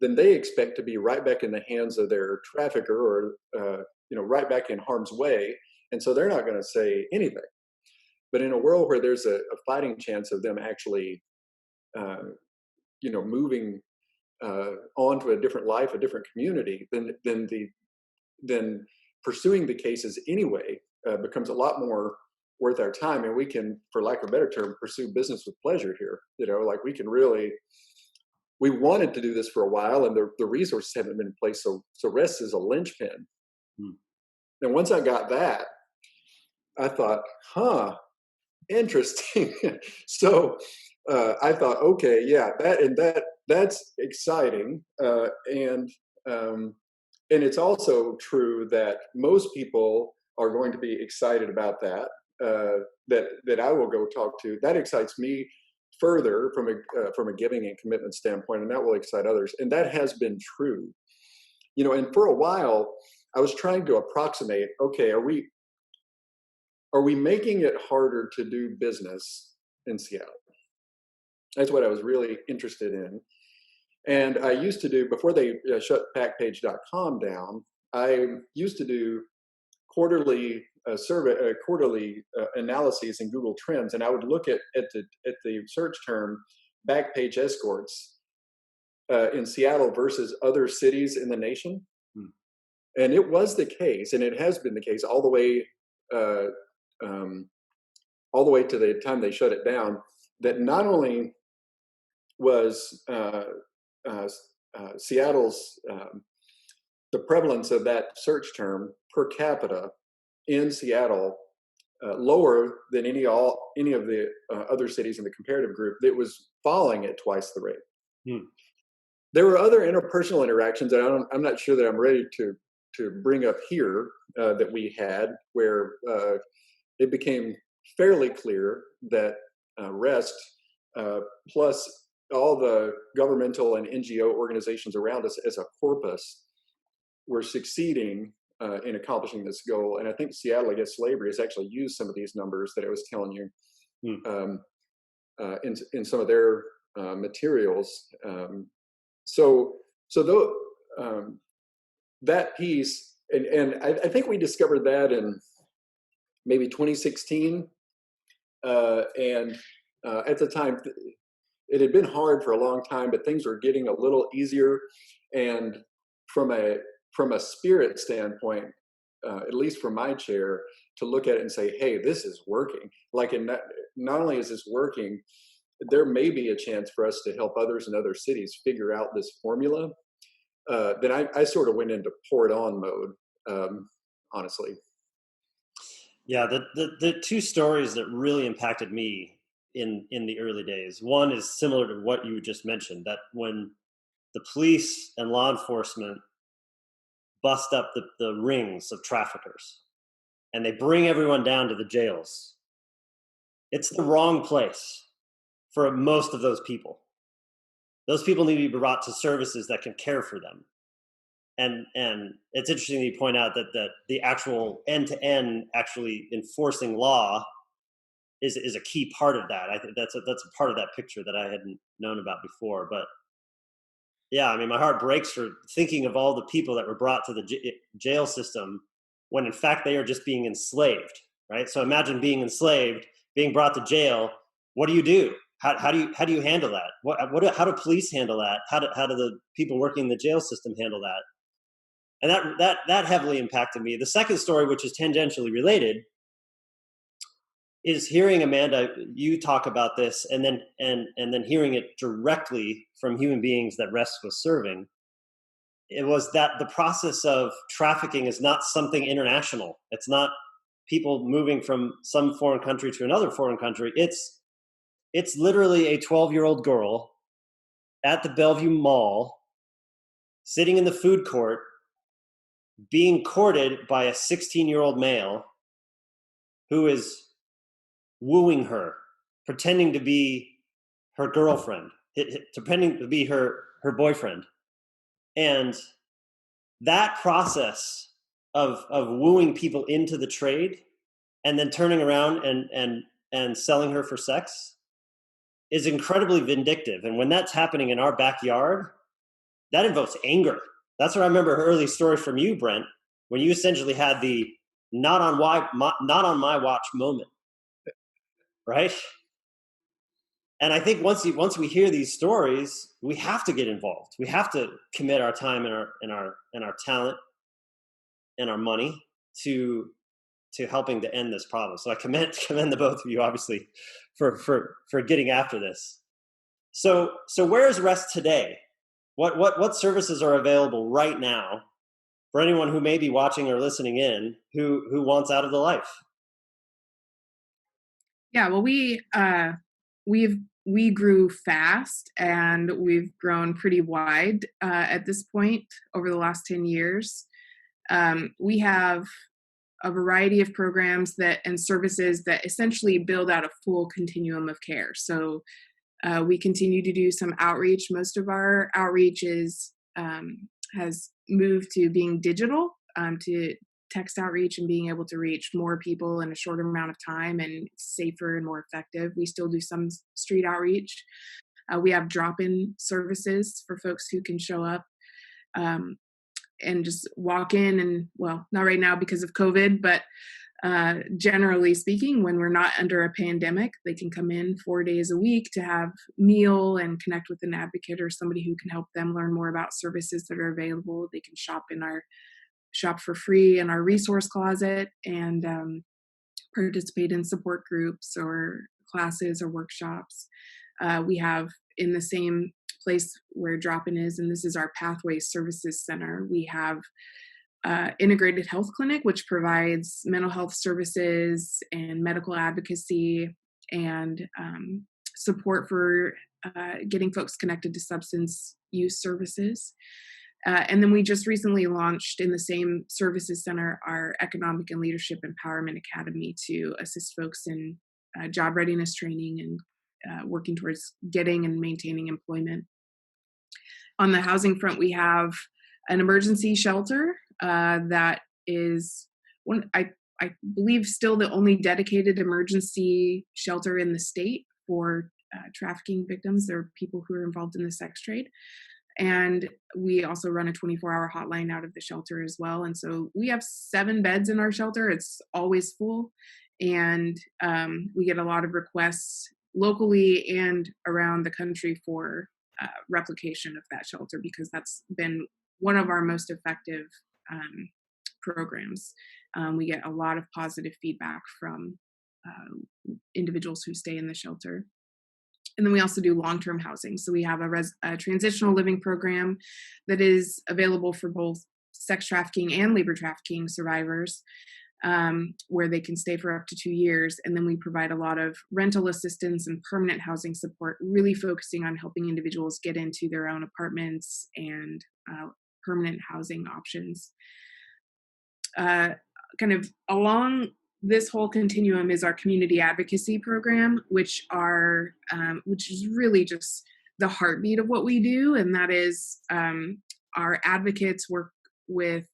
then they expect to be right back in the hands of their trafficker, or right back in harm's way, and so they're not going to say anything. But in a world where there's a fighting chance of them actually, moving on to a different life, a different community, then pursuing the cases anyway becomes a lot more worth our time, and we can, for lack of a better term, pursue business with pleasure here. We can really. We wanted to do this for a while, and the resources haven't been in place. So Rest is a linchpin. And once I got that, I thought, interesting. So I thought, okay, yeah, that's exciting. And it's also true that most people are going to be excited about that. That I will go talk to. That excites me further from a giving and commitment standpoint, and that will excite others. And that has been true. And for a while, I was trying to approximate, okay, are we making it harder to do business in Seattle? That's what I was really interested in. And I used to do, before they shut Backpage.com down, I used to do quarterly analyses in Google Trends, and I would look at the search term Backpage escorts in Seattle versus other cities in the nation. And it was the case, and it has been the case all the way to the time they shut it down, that not only was Seattle's the prevalence of that search term per capita in Seattle lower than any of the other cities in the comparative group, that was falling at twice the rate. There were other interpersonal interactions that I'm not sure that I'm ready to bring up here that we had, where it became fairly clear that REST plus all the governmental and NGO organizations around us as a corpus were succeeding in accomplishing this goal. And I think Seattle Against Slavery has actually used some of these numbers that I was telling you in some of their materials. So though that piece, and I think we discovered that in maybe 2016, and at the time, it had been hard for a long time, but things were getting a little easier. And from a spirit standpoint, at least from my chair, to look at it and say, hey, this is working. Like, not only is this working, there may be a chance for us to help others in other cities figure out this formula. Then I sort of went into pour it on mode, honestly. Yeah, the two stories that really impacted me in the early days. One is similar to what you just mentioned, that when the police and law enforcement bust up the rings of traffickers and they bring everyone down to the jails, it's the wrong place for most of those people. Those people need to be brought to services that can care for them. And it's interesting that you point out that the actual end-to-end actually enforcing law is a key part of that. I think that's a part of that picture that I hadn't known about before. But yeah, I mean, my heart breaks for thinking of all the people that were brought to the jail system when in fact they are just being enslaved, right? So imagine being enslaved, being brought to jail. What do you do? How do you handle that? How do police handle that? How do the people working in the jail system handle that? And that heavily impacted me. The second story, which is tangentially related, is hearing, Amanda, you talk about this, and then hearing it directly from human beings that REST was serving. It was that the process of trafficking is not something international. It's not people moving from some foreign country to another foreign country. It's literally a 12-year-old girl at the Bellevue Mall, sitting in the food court, being courted by a 16-year-old male who is wooing her, pretending to be her girlfriend, pretending to be her boyfriend. And that process of wooing people into the trade and then turning around and selling her for sex is incredibly vindictive. And when that's happening in our backyard, that invokes anger. That's what I remember early story from you, Brent, when you essentially had the not on my watch moment, right? And I think once we hear these stories, we have to get involved. We have to commit our time and our talent and our money to helping to end this problem. So I commend the both of you, obviously, for getting after this. So where is REST today? What services are available right now for anyone who may be watching or listening in who wants out of the life? Yeah, well, we grew fast, and we've grown pretty wide at this point over the last 10 years. We have a variety of programs and services that essentially build out a full continuum of care. So We continue to do some outreach. Most of our outreach has moved to being digital, to text outreach and being able to reach more people in a shorter amount of time and safer and more effective. We still do some street outreach. We have drop-in services for folks who can show up and just walk in and, well, not right now because of COVID, but generally speaking, when we're not under a pandemic, they can come in 4 days a week to have meal and connect with an advocate or somebody who can help them learn more about services that are available. They can shop for free in our resource closet and participate in support groups or classes or workshops. We have in the same place where Drop-In is, and this is our Pathways Services Center, we have integrated health clinic, which provides mental health services and medical advocacy and support for getting folks connected to substance use services. And then we just recently launched in the same services center our Economic and Leadership Empowerment Academy to assist folks in job readiness training and working towards getting and maintaining employment. On the housing front, we have an emergency shelter that is I believe still the only dedicated emergency shelter in the state for trafficking victims. There are people who are involved in the sex trade. And we also run a 24-hour hotline out of the shelter as well. And so we have 7 beds in our shelter. It's always full. And we get a lot of requests locally and around the country for replication of that shelter, because that's been one of our most effective programs. We get a lot of positive feedback from individuals who stay in the shelter. And then we also do long-term housing. So we have a transitional living program that is available for both sex trafficking and labor trafficking survivors, where they can stay for up to 2 years. And then we provide a lot of rental assistance and permanent housing support, really focusing on helping individuals get into their own apartments and permanent housing options. Kind of along this whole continuum is our community advocacy program, which is really just the heartbeat of what we do. And that is our advocates work with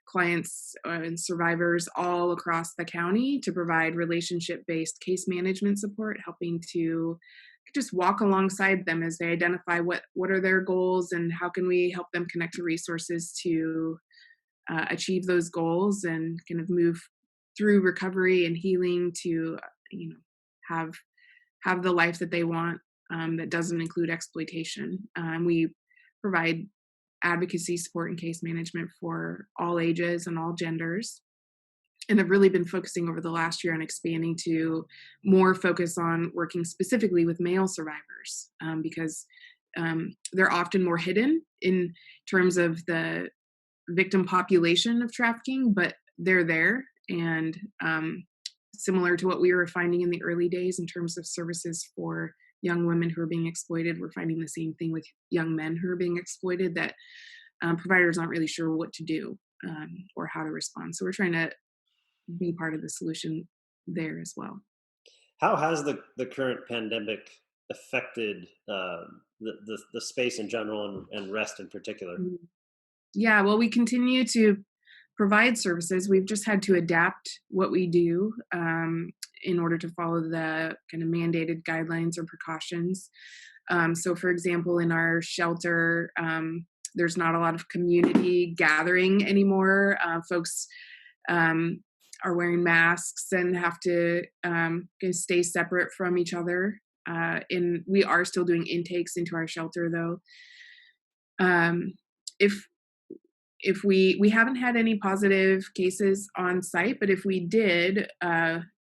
clients and survivors all across the county to provide relationship-based case management support, helping to just walk alongside them as they identify what are their goals and how can we help them connect to resources to achieve those goals and kind of move through recovery and healing to, have the life that they want that doesn't include exploitation. We provide advocacy support and case management for all ages and all genders. And I've really been focusing over the last year on expanding to more focus on working specifically with male survivors, because they're often more hidden in terms of the victim population of trafficking, but they're there. And similar to what we were finding in the early days in terms of services for young women who are being exploited, we're finding the same thing with young men who are being exploited, that providers aren't really sure what to do or how to respond. So we're trying to be part of the solution there as well. How has the current pandemic affected the space in general and REST in particular? Yeah, well, we continue to provide services. We've just had to adapt what we do in order to follow the kind of mandated guidelines or precautions. So for example, in our shelter, there's not a lot of community gathering anymore. Folks are wearing masks and have to stay separate from each other. And we are still doing intakes into our shelter though. If we haven't had any positive cases on site, but if we did,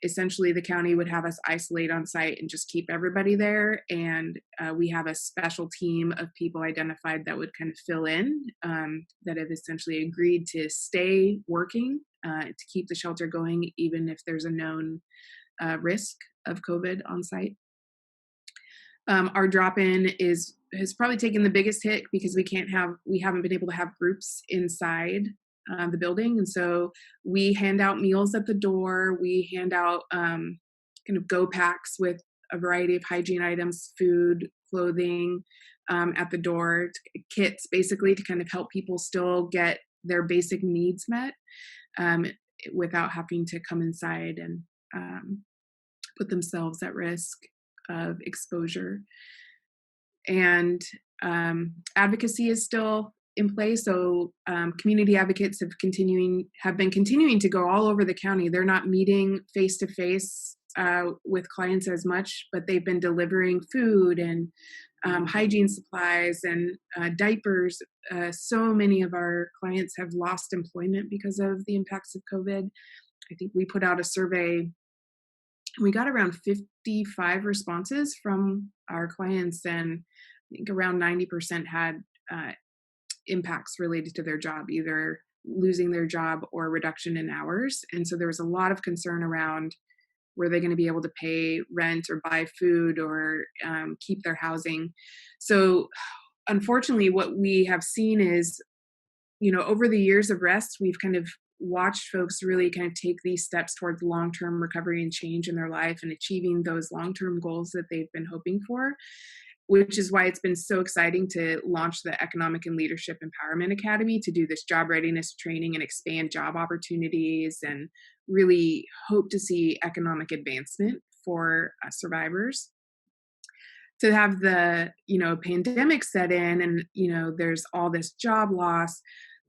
essentially the county would have us isolate on site and just keep everybody there. And we have a special team of people identified that would kind of fill in, that have essentially agreed to stay working to keep the shelter going, even if there's a known risk of COVID on site. Our drop-in has probably taken the biggest hit because we haven't been able to have groups inside the building. And so we hand out meals at the door. We hand out kind of go packs with a variety of hygiene items, food, clothing, at the door, kits basically to kind of help people still get their basic needs met, without having to come inside and put themselves at risk of exposure. And advocacy is still in place. So community advocates have been continuing to go all over the county. They're not meeting face to face with clients as much, but they've been delivering food and hygiene supplies and diapers. So many of our clients have lost employment because of the impacts of COVID. I think we put out a survey. We got around 55 responses from our clients, and I think around 90% had impacts related to their job, either losing their job or reduction in hours. And so there was a lot of concern around, were they going to be able to pay rent or buy food or keep their housing? So unfortunately, what we have seen is, over the years of rest, we've kind of watched folks really kind of take these steps towards long-term recovery and change in their life and achieving those long-term goals that they've been hoping for, which is why it's been so exciting to launch the Economic and Leadership Empowerment Academy to do this job readiness training and expand job opportunities and really hope to see economic advancement for survivors. To have the, pandemic set in and, there's all this job loss,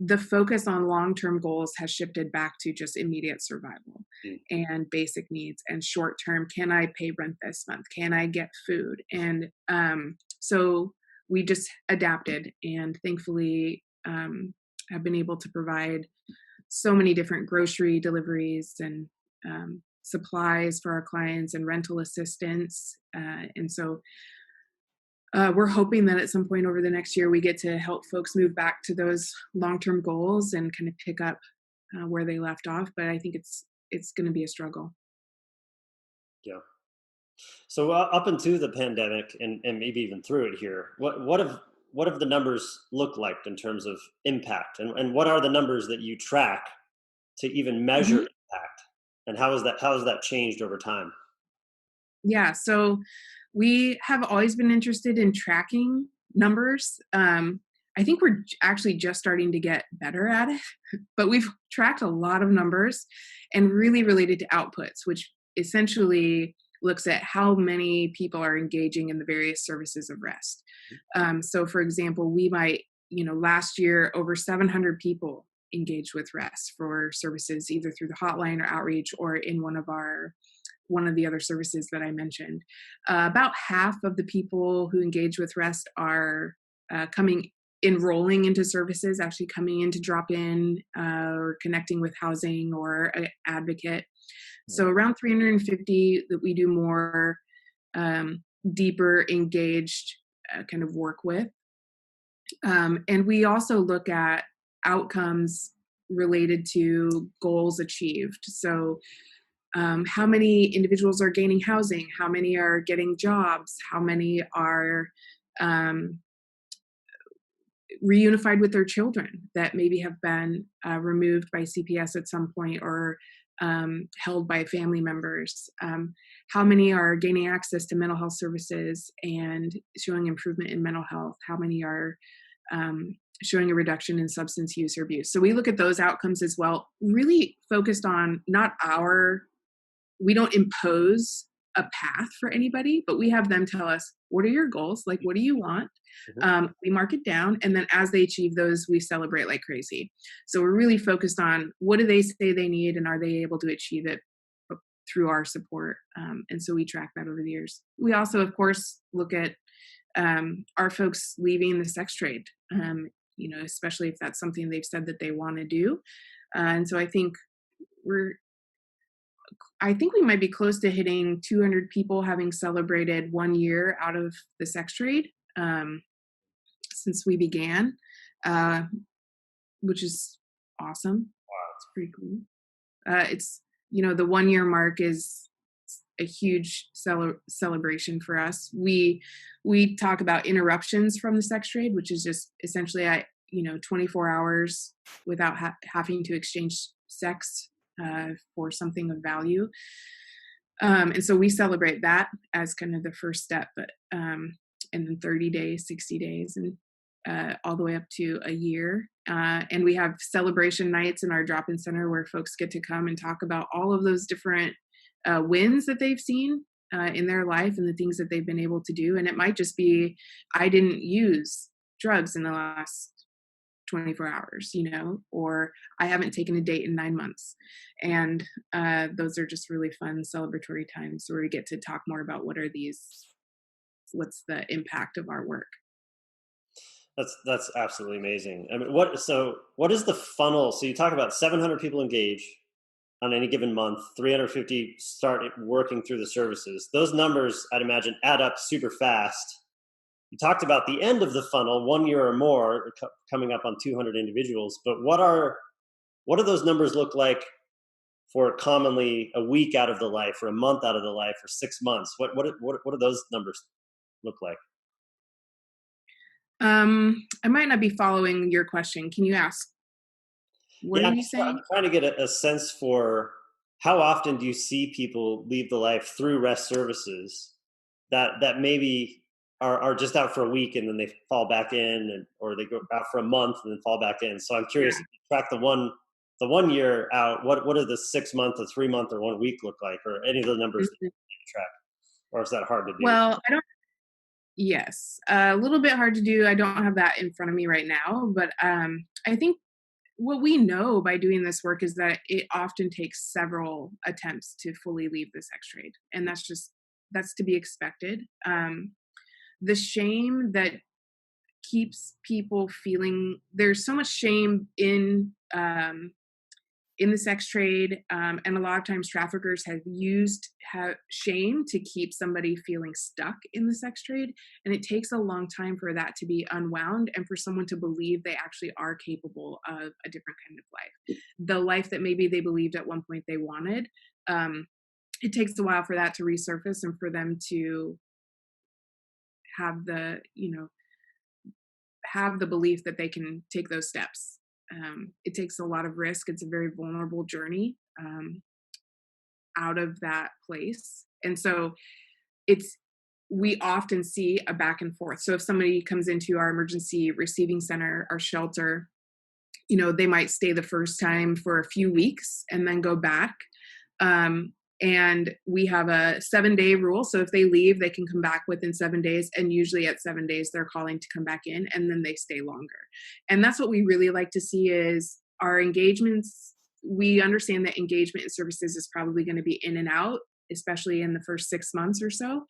the focus on long-term goals has shifted back to just immediate survival and basic needs and short-term. Can I pay rent this month? Can I get food? And so we just adapted and thankfully have been able to provide so many different grocery deliveries and supplies for our clients and rental assistance. And so we're hoping that at some point over the next year, we get to help folks move back to those long-term goals and kind of pick up where they left off. But I think it's going to be a struggle. Yeah. So up into the pandemic and maybe even through it here, what have the numbers looked like in terms of impact, and what are the numbers that you track to even measure impact, and how has that changed over time? Yeah. So we have always been interested in tracking numbers. I think we're actually just starting to get better at it, but we've tracked a lot of numbers and really related to outputs, which essentially looks at how many people are engaging in the various services of rest. So for example, we might, last year, over 700 people engaged with rest for services, either through the hotline or outreach or in one of the other services that I mentioned. About half of the people who engage with rest are enrolling into services, actually coming in to drop in or connecting with housing or an advocate. So around 350 that we do more deeper engaged kind of work with. And we also look at outcomes related to goals achieved. So how many individuals are gaining housing, how many are getting jobs, how many are reunified with their children that maybe have been removed by CPS at some point or held by family members, how many are gaining access to mental health services and showing improvement in mental health, how many are showing a reduction in substance use or abuse. So we look at those outcomes as well, really focused on we don't impose a path for anybody, but we have them tell us, what are your goals? Like, what do you want? We mark it down. And then as they achieve those, we celebrate like crazy. So we're really focused on what do they say they need and are they able to achieve it through our support. And so we track that over the years. We also, of course, look at are folks leaving the sex trade, especially if that's something they've said that they want to do. And so I think we might be close to hitting 200 people having celebrated 1 year out of the sex trade since we began, which is awesome. Wow. It's pretty cool. It's, the 1 year mark is a huge celebration for us. We talk about interruptions from the sex trade, which is just essentially 24 hours without having to exchange sex for something of value. And so we celebrate that as kind of the first step, but and then 30 days, 60 days, and all the way up to a year. And we have celebration nights in our drop-in center where folks get to come and talk about all of those different wins that they've seen in their life and the things that they've been able to do. And it might just be, I didn't use drugs in the last 24 hours, or I haven't taken a date in 9 months. And those are just really fun celebratory times where we get to talk more about what's the impact of our work. That's absolutely amazing. I mean, what is the funnel? So you talk about 700 people engage on any given month, 350 start working through the services. Those numbers, I'd imagine, add up super fast. You talked about the end of the funnel, 1 year or more, coming up on 200 individuals. But what do those numbers look like for commonly a week out of the life, or a month out of the life, or 6 months? What do those numbers look like? I might not be following your question. Can you ask? What are you saying? I'm trying to get a sense for how often do you see people leave the life through rest services that maybe are just out for a week and then they fall back in, or they go out for a month and then fall back in. So I'm curious, if you track the 1 year out, what do the 6 month, or 3 month, or 1 week look like, or any of the numbers that you track, or is that hard to do? Well, yes, a little bit hard to do. I don't have that in front of me right now, but I think what we know by doing this work is that it often takes several attempts to fully leave the sex trade. And that's to be expected. The shame that keeps people feeling, there's so much shame in the sex trade, and a lot of times traffickers have used shame to keep somebody feeling stuck in the sex trade, and it takes a long time for that to be unwound and for someone to believe they actually are capable of a different kind of life, the life that maybe they believed at one point they wanted. It takes a while for that to resurface and for them to have the belief that they can take those steps. It takes a lot of risk. It's a very vulnerable journey out of that place. And so we often see a back and forth. So if somebody comes into our emergency receiving center, our shelter, they might stay the first time for a few weeks and then go back. And we have a 7-day rule. So if they leave, they can come back within 7 days. And usually at 7 days, they're calling to come back in, and then they stay longer. And that's what we really like to see is our engagements. We understand that engagement in services is probably going to be in and out, especially in the first 6 months or so.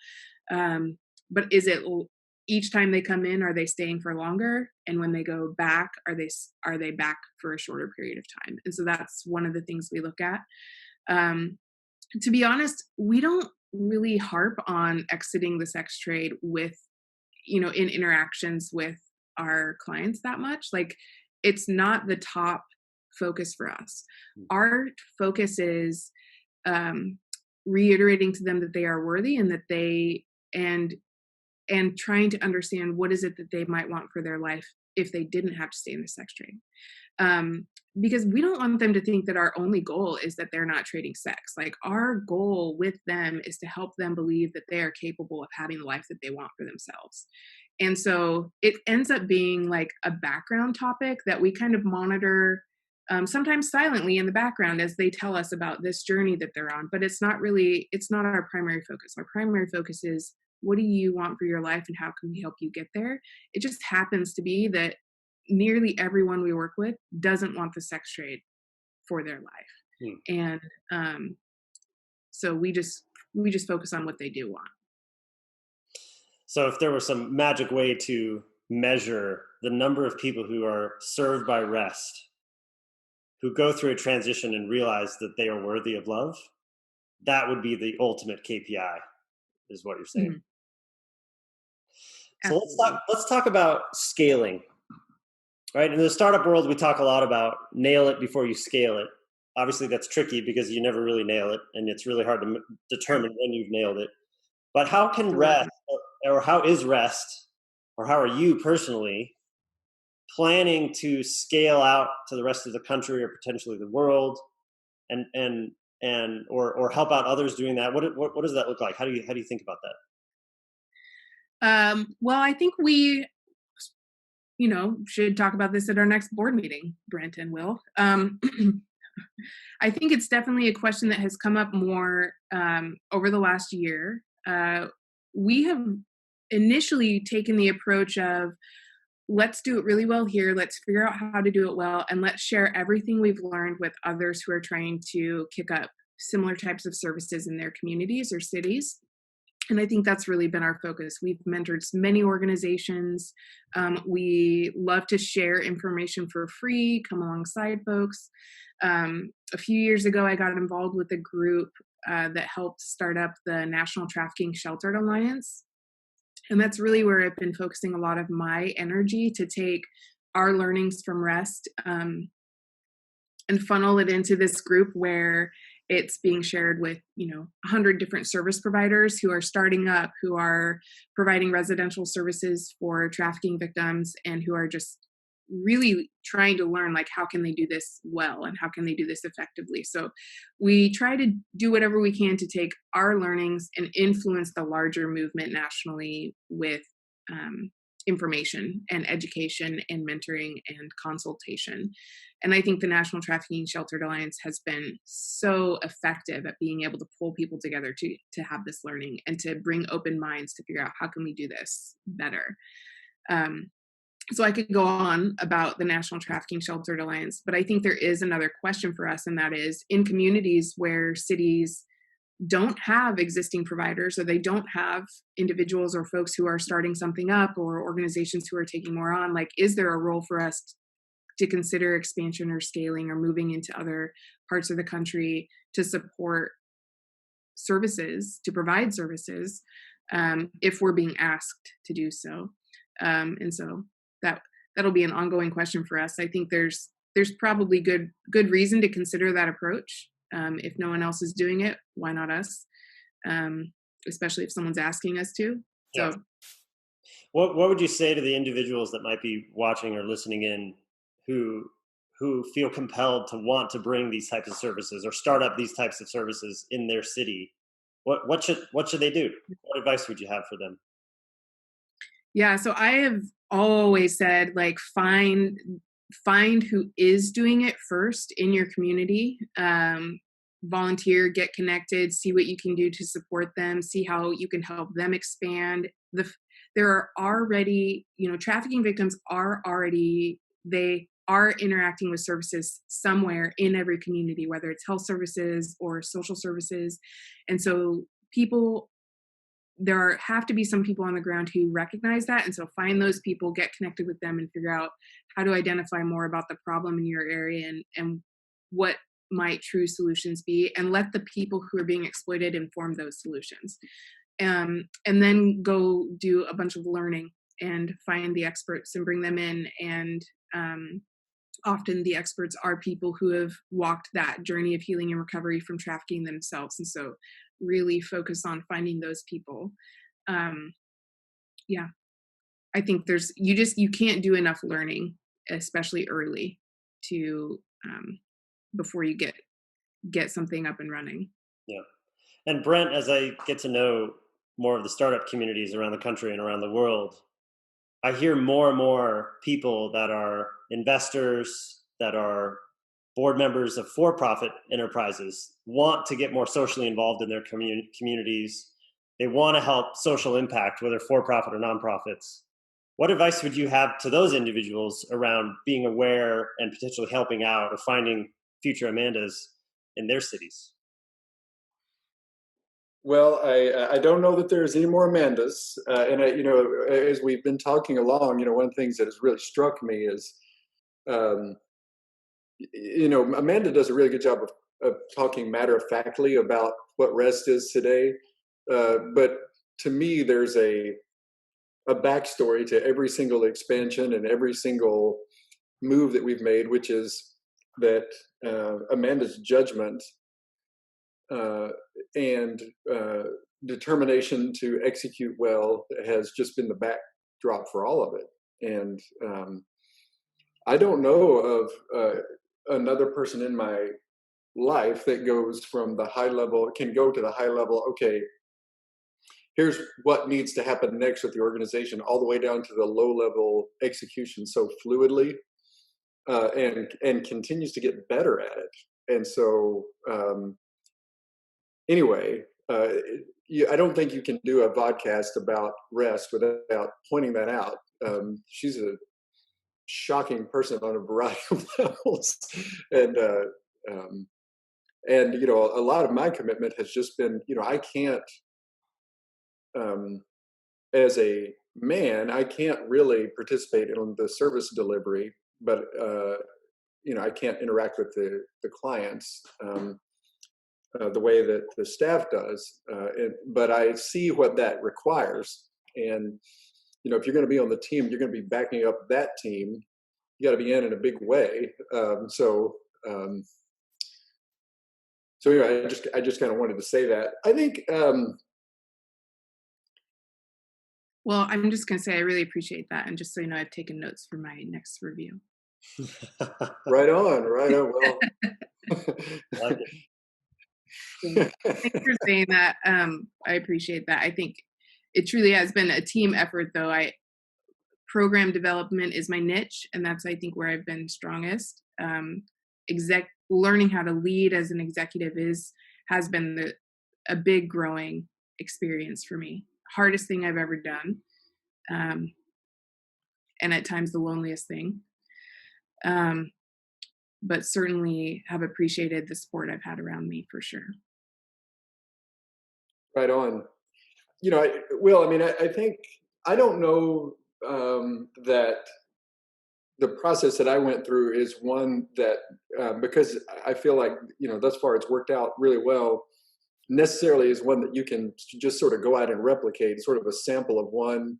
But is it each time they come in, are they staying for longer? And when they go back, are they back for a shorter period of time? And so that's one of the things we look at. To be honest, we don't really harp on exiting the sex trade with, in interactions with our clients that much. Like, it's not the top focus for us. Our focus is reiterating to them that they are worthy and that and trying to understand what is it that they might want for their life if they didn't have to stay in the sex trade. Because we don't want them to think that our only goal is that they're not trading sex. Like, our goal with them is to help them believe that they are capable of having the life that they want for themselves. And so it ends up being like a background topic that we kind of monitor, sometimes silently in the background as they tell us about this journey that they're on. But it's not our primary focus. Our primary focus is, what do you want for your life and how can we help you get there? It just happens to be that nearly everyone we work with doesn't want the sex trade for their life. And so we just focus on what they do want. So if there was some magic way to measure the number of people who are served by rest, who go through a transition and realize that they are worthy of love, that would be the ultimate KPI, is what you're saying. So let's talk about scaling. Right? In the startup world, we talk a lot about nail it before you scale it. Obviously, that's tricky because you never really nail it, and it's really hard to determine when you've nailed it. But how can rest, or how is rest, or how are you personally planning to scale out to the rest of the country or potentially the world? And and or help out others doing that? What does that look like? How do you think about that? Well, I think we, should talk about this at our next board meeting, Brent and Will. I think it's definitely a question that has come up more over the last year. We have initially taken the approach of, let's do it really well here, let's figure out how to do it well, and let's share everything we've learned with others who are trying to kick up similar types of services in their communities or cities. And I think that's really been our focus. We've mentored many organizations. We love to share information for free, come alongside folks. A few years ago, I got involved with a group that helped start up the National Trafficking Sheltered Alliance. And that's really where I've been focusing a lot of my energy to take our learnings from REST and funnel it into this group where it's being shared with, 100 different service providers who are starting up, who are providing residential services for trafficking victims, and who are just really trying to learn, like, how can they do this well and how can they do this effectively. So we try to do whatever we can to take our learnings and influence the larger movement nationally with information and education and mentoring and consultation. And I think the National Trafficking Sheltered Alliance has been so effective at being able to pull people together to have this learning and to bring open minds to figure out how can we do this better. So I could go on about the National Trafficking Sheltered Alliance, but I think there is another question for us, and that is, in communities where cities don't have existing providers, or they don't have individuals or folks who are starting something up, or organizations who are taking more on, like, is there a role for us to consider expansion or scaling or moving into other parts of the country to support services, to provide services, if we're being asked to do so? And so that'll be an ongoing question for us. I think there's probably good reason to consider that approach. If no one else is doing it, why not us? Especially if someone's asking us to. Yeah. So, what would you say to the individuals that might be watching or listening in who feel compelled to want to bring these types of services or start up these types of services in their city? What should they do? What advice would you have for them? Yeah, so I have always said, like, find who is doing it first in your community. Volunteer, get connected, see what you can do to support them, see how you can help them expand. There are already, trafficking victims they are interacting with services somewhere in every community, whether it's health services or social services. And so there have to be some people on the ground who recognize that. And so find those people, get connected with them, and figure out how to identify more about the problem in your area and what might true solutions be, and let the people who are being exploited inform those solutions. And then go do a bunch of learning and find the experts and bring them in. And often the experts are people who have walked that journey of healing and recovery from trafficking themselves. And so really focus on finding those people. Yeah, I think you can't do enough learning, especially early, to before you get something up and running. Yeah. And Brent, as I get to know more of the startup communities around the country and around the world, I hear more and more people that are investors, that are board members of for-profit enterprises, want to get more socially involved in their communities. They want to help social impact, whether for-profit or nonprofits. What advice would you have to those individuals around being aware and potentially helping out or finding future Amandas in their cities? Well, I don't know that there's any more Amandas, and as we've been talking along, one of the things that has really struck me is, Amanda does a really good job of talking matter-of-factly about what REST is today, but to me, there's a backstory to every single expansion and every single move that we've made, which is that Amanda's judgment and determination to execute well has just been the backdrop for all of it. And I don't know of another person in my life that goes from the high level, can go to the high level, okay, here's what needs to happen next with the organization, all the way down to the low level execution so fluidly, and continues to get better at it. And so anyway, I don't think you can do a podcast about rest without pointing that out. She's a shocking person on a variety of levels, and you know, a lot of my commitment has just been, you know, I can't, as a man, I can't really participate in the service delivery, but you know, I can't interact with the clients the way that the staff does. But I see what that requires, and you know, if you're going to be on the team, you're going to be backing up that team. You got to be in a big way. So anyway, I just kind of wanted to say that. I think. Well, I'm just going to say I really appreciate that, and just so you know, I've taken notes for my next review. Right on, right on. Well, Like it. Thanks for saying that. I appreciate that. I think it truly has been a team effort, though. Program development is my niche, and that's, I think, where I've been strongest. Learning how to lead as an executive has been a big growing experience for me. Hardest thing I've ever done, and at times the loneliest thing. But certainly have appreciated the support I've had around me, for sure. Right on. You know, I think, I don't know that the process that I went through is one that, because I feel like, you know, thus far it's worked out really well, necessarily is one that you can just sort of go out and replicate, sort of a sample of one,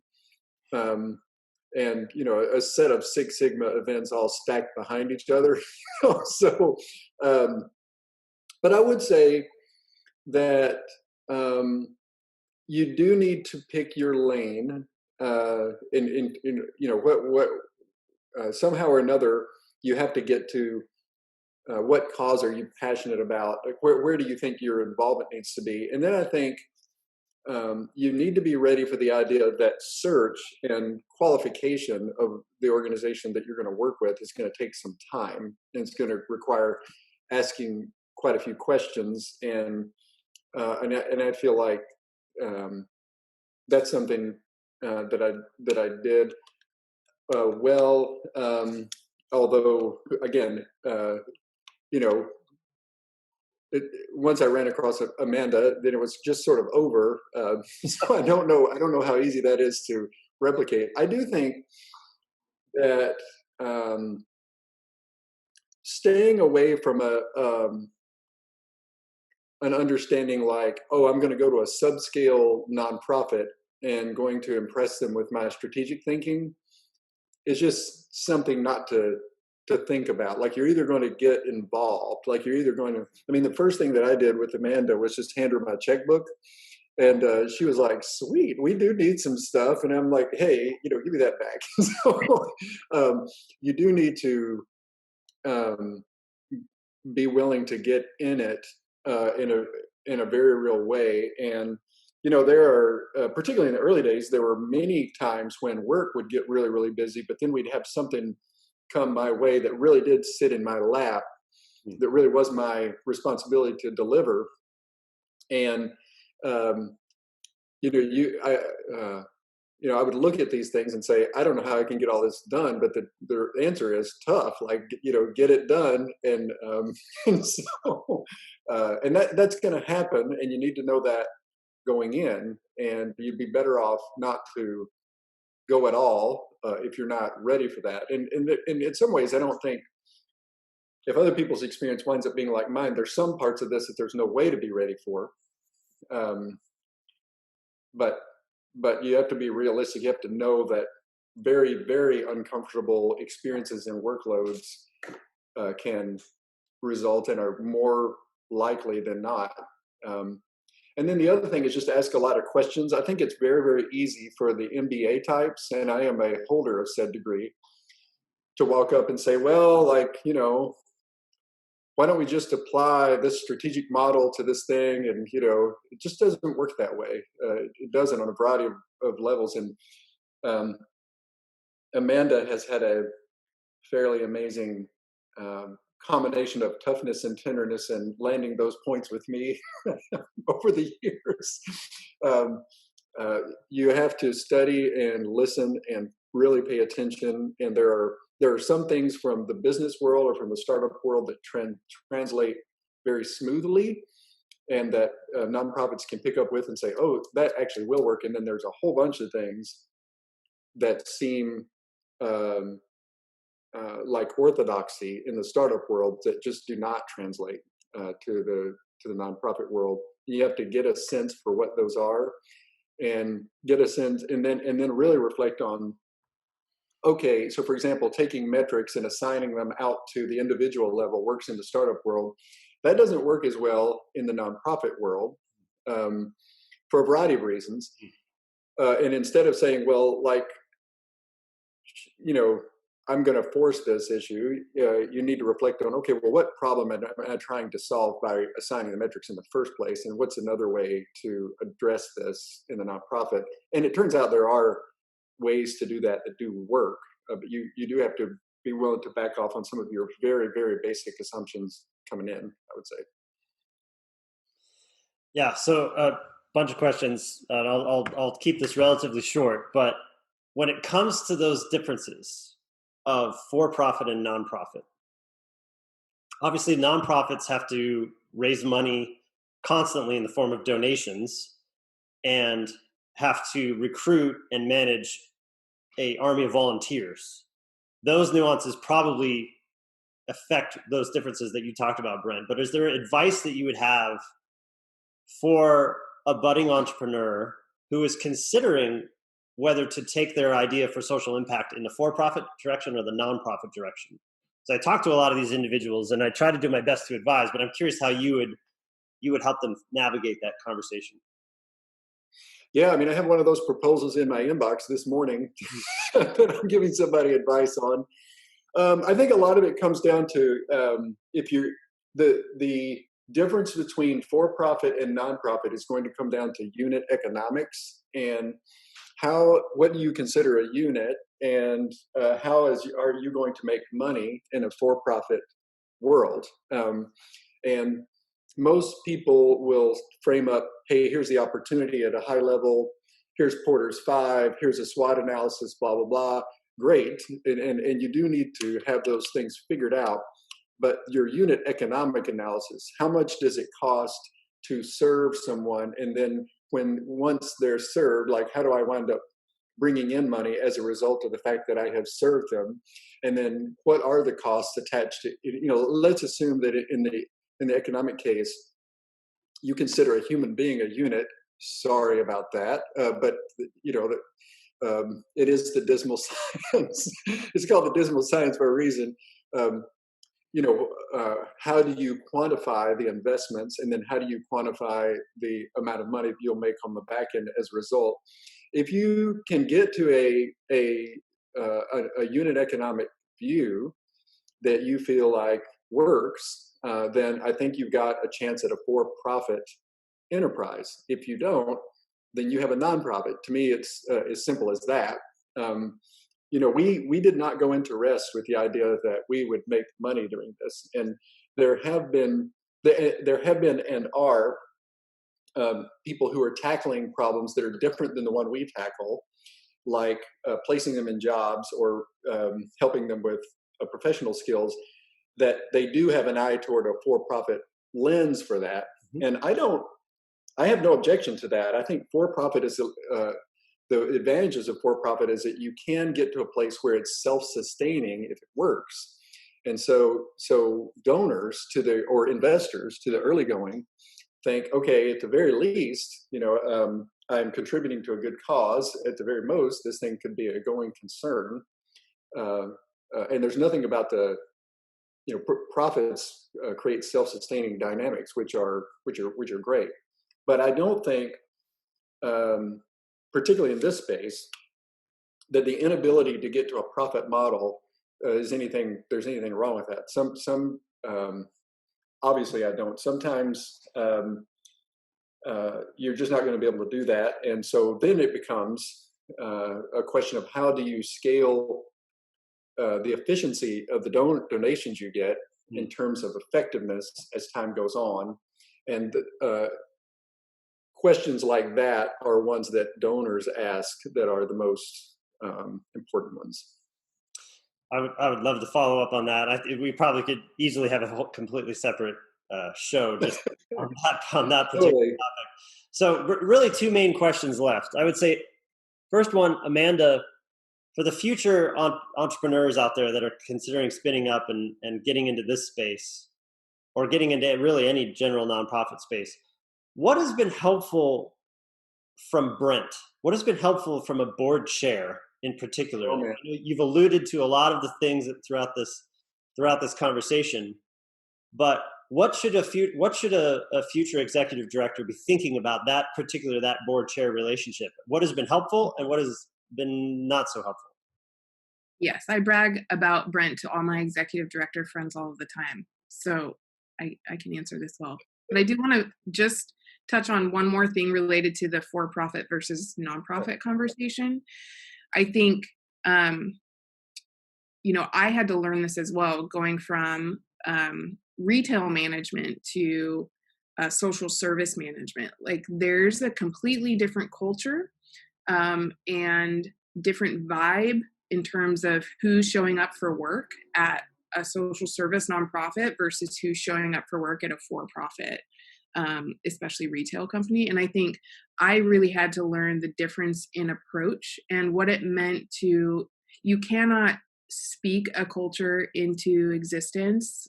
and, you know, a set of Six Sigma events all stacked behind each other. So, but I would say that you do need to pick your lane, in you know, what somehow or another you have to get to what cause are you passionate about? Like where do you think your involvement needs to be? And then I think you need to be ready for the idea that search and qualification of the organization that you're going to work with is going to take some time, and it's going to require asking quite a few questions, and I feel like that's something that I did well. Although again, you know, once I ran across Amanda, then it was just sort of over. So I don't know how easy that is to replicate. I do think that staying away from an understanding like, oh, I'm going to go to a subscale nonprofit and going to impress them with my strategic thinking is just something not to think about. Like, you're either going to get involved, like you're either going to, I mean, the first thing that I did with Amanda was just hand her my checkbook, and she was like, sweet, we do need some stuff. And I'm like, hey, you know, give me that back. So you do need to be willing to get in it in a very real way. And you know, there are particularly in the early days, there were many times when work would get really, really busy, but then we'd have something come my way that really did sit in my lap, that really was my responsibility to deliver. And you know, I would look at these things and say, I don't know how I can get all this done, but the answer is tough. Like, you know, get it done, and and so and that's going to happen, and you need to know that going in, and you'd be better off not to go at all if you're not ready for that. And in some ways, I don't think, if other people's experience winds up being like mine, there's some parts of this that there's no way to be ready for. But you have to be realistic. You have to know that very, very uncomfortable experiences and workloads can result and are more likely than not. And then the other thing is just to ask a lot of questions. I think it's very, very easy for the MBA types, and I am a holder of said degree, to walk up and say, well, like, you know, why don't we just apply this strategic model to this thing? And, it just doesn't work that way. It doesn't on a variety of levels. And Amanda has had a fairly amazing combination of toughness and tenderness and landing those points with me over the years. You have to study and listen and really pay attention. And there are some things from the business world or from the startup world that translate very smoothly, and that nonprofits can pick up with and say, oh, that actually will work. And then there's a whole bunch of things that seem like orthodoxy in the startup world that just do not translate to the nonprofit world. You have to get a sense for what those are, and get a sense, and then really reflect on, okay, so for example, taking metrics and assigning them out to the individual level works in the startup world. That doesn't work as well in the nonprofit world for a variety of reasons. And instead of saying, well, I'm going to force this issue, you need to reflect on, okay, well, what problem am I trying to solve by assigning the metrics in the first place? And what's another way to address this in the nonprofit? And it turns out there are ways to do that do work, but you do have to be willing to back off on some of your very, very basic assumptions coming in, I would say. Yeah, so a bunch of questions. I'll keep this relatively short, but when it comes to those differences of for-profit and nonprofit, obviously nonprofits have to raise money constantly in the form of donations and have to recruit and manage an army of volunteers. Those nuances probably affect those differences that you talked about, Brent. But is there advice that you would have for a budding entrepreneur who is considering whether to take their idea for social impact in the for-profit direction or the nonprofit direction? So I talk to a lot of these individuals, and I try to do my best to advise, but I'm curious how you would help them navigate that conversation. Yeah, I mean, I have one of those proposals in my inbox this morning that I'm giving somebody advice on. I think a lot of it comes down to if you're the difference between for-profit and nonprofit is going to come down to unit economics and what do you consider a unit, and how are you going to make money in a for-profit world? And most people will frame up, hey, here's the opportunity at a high level, here's Porter's 5, here's a SWOT analysis, blah, blah, blah. Great, and you do need to have those things figured out. But your unit economic analysis, how much does it cost to serve someone? And then once they're served, like, how do I wind up bringing in money as a result of the fact that I have served them? And then what are the costs attached to, let's assume that in the economic case, you consider a human being a unit. Sorry about that. But it is the dismal science. It's called the dismal science for a reason. How do you quantify the investments, and then how do you quantify the amount of money you'll make on the back end as a result? If you can get to a unit economic view that you feel like works, then I think you've got a chance at a for-profit enterprise. If you don't, then you have a nonprofit. To me, it's as simple as that. We did not go into rest with the idea that we would make money doing this, and there have been and are people who are tackling problems that are different than the one we tackle, like placing them in jobs or helping them with professional skills, that they do have an eye toward a for-profit lens for that. Mm-hmm. And I have no objection to that. I think for-profit is the advantages of for-profit is that you can get to a place where it's self-sustaining if it works. And so donors or investors to the early going think, okay, at the very least, I'm contributing to a good cause. At the very most, this thing could be a going concern. And there's nothing about profits create self-sustaining dynamics, which are great. But I don't think, particularly in this space, that the inability to get to a profit model there's anything wrong with that. Some obviously I don't. Sometimes you're just not going to be able to do that. And so then it becomes a question of how do you scale the efficiency of the donations you get in terms of effectiveness as time goes on. And questions like that are ones that donors ask that are the most important ones. I would love to follow up on that. We probably could easily have a whole completely separate show just on that particular Totally. topic. So really two main questions left. I would say, first one, Amanda, for the future entrepreneurs out there that are considering spinning up and getting into this space, or getting into really any general nonprofit space, what has been helpful from Brent? What has been helpful from a board chair in particular? Oh, man. You've alluded to a lot of the things that throughout this conversation, but what should a future executive director be thinking about that board chair relationship? What has been helpful and what has been not so helpful? Yes, I brag about Brent to all my executive director friends all of the time, so I can answer this well. But I do want to just touch on one more thing related to the for-profit versus nonprofit conversation. I think, I had to learn this as well, going from retail management to social service management. Like, there's a completely different culture and different vibe in terms of who's showing up for work at a social service nonprofit versus who's showing up for work at a for-profit, especially retail company. And I think I really had to learn the difference in approach and what it meant to, you cannot speak a culture into existence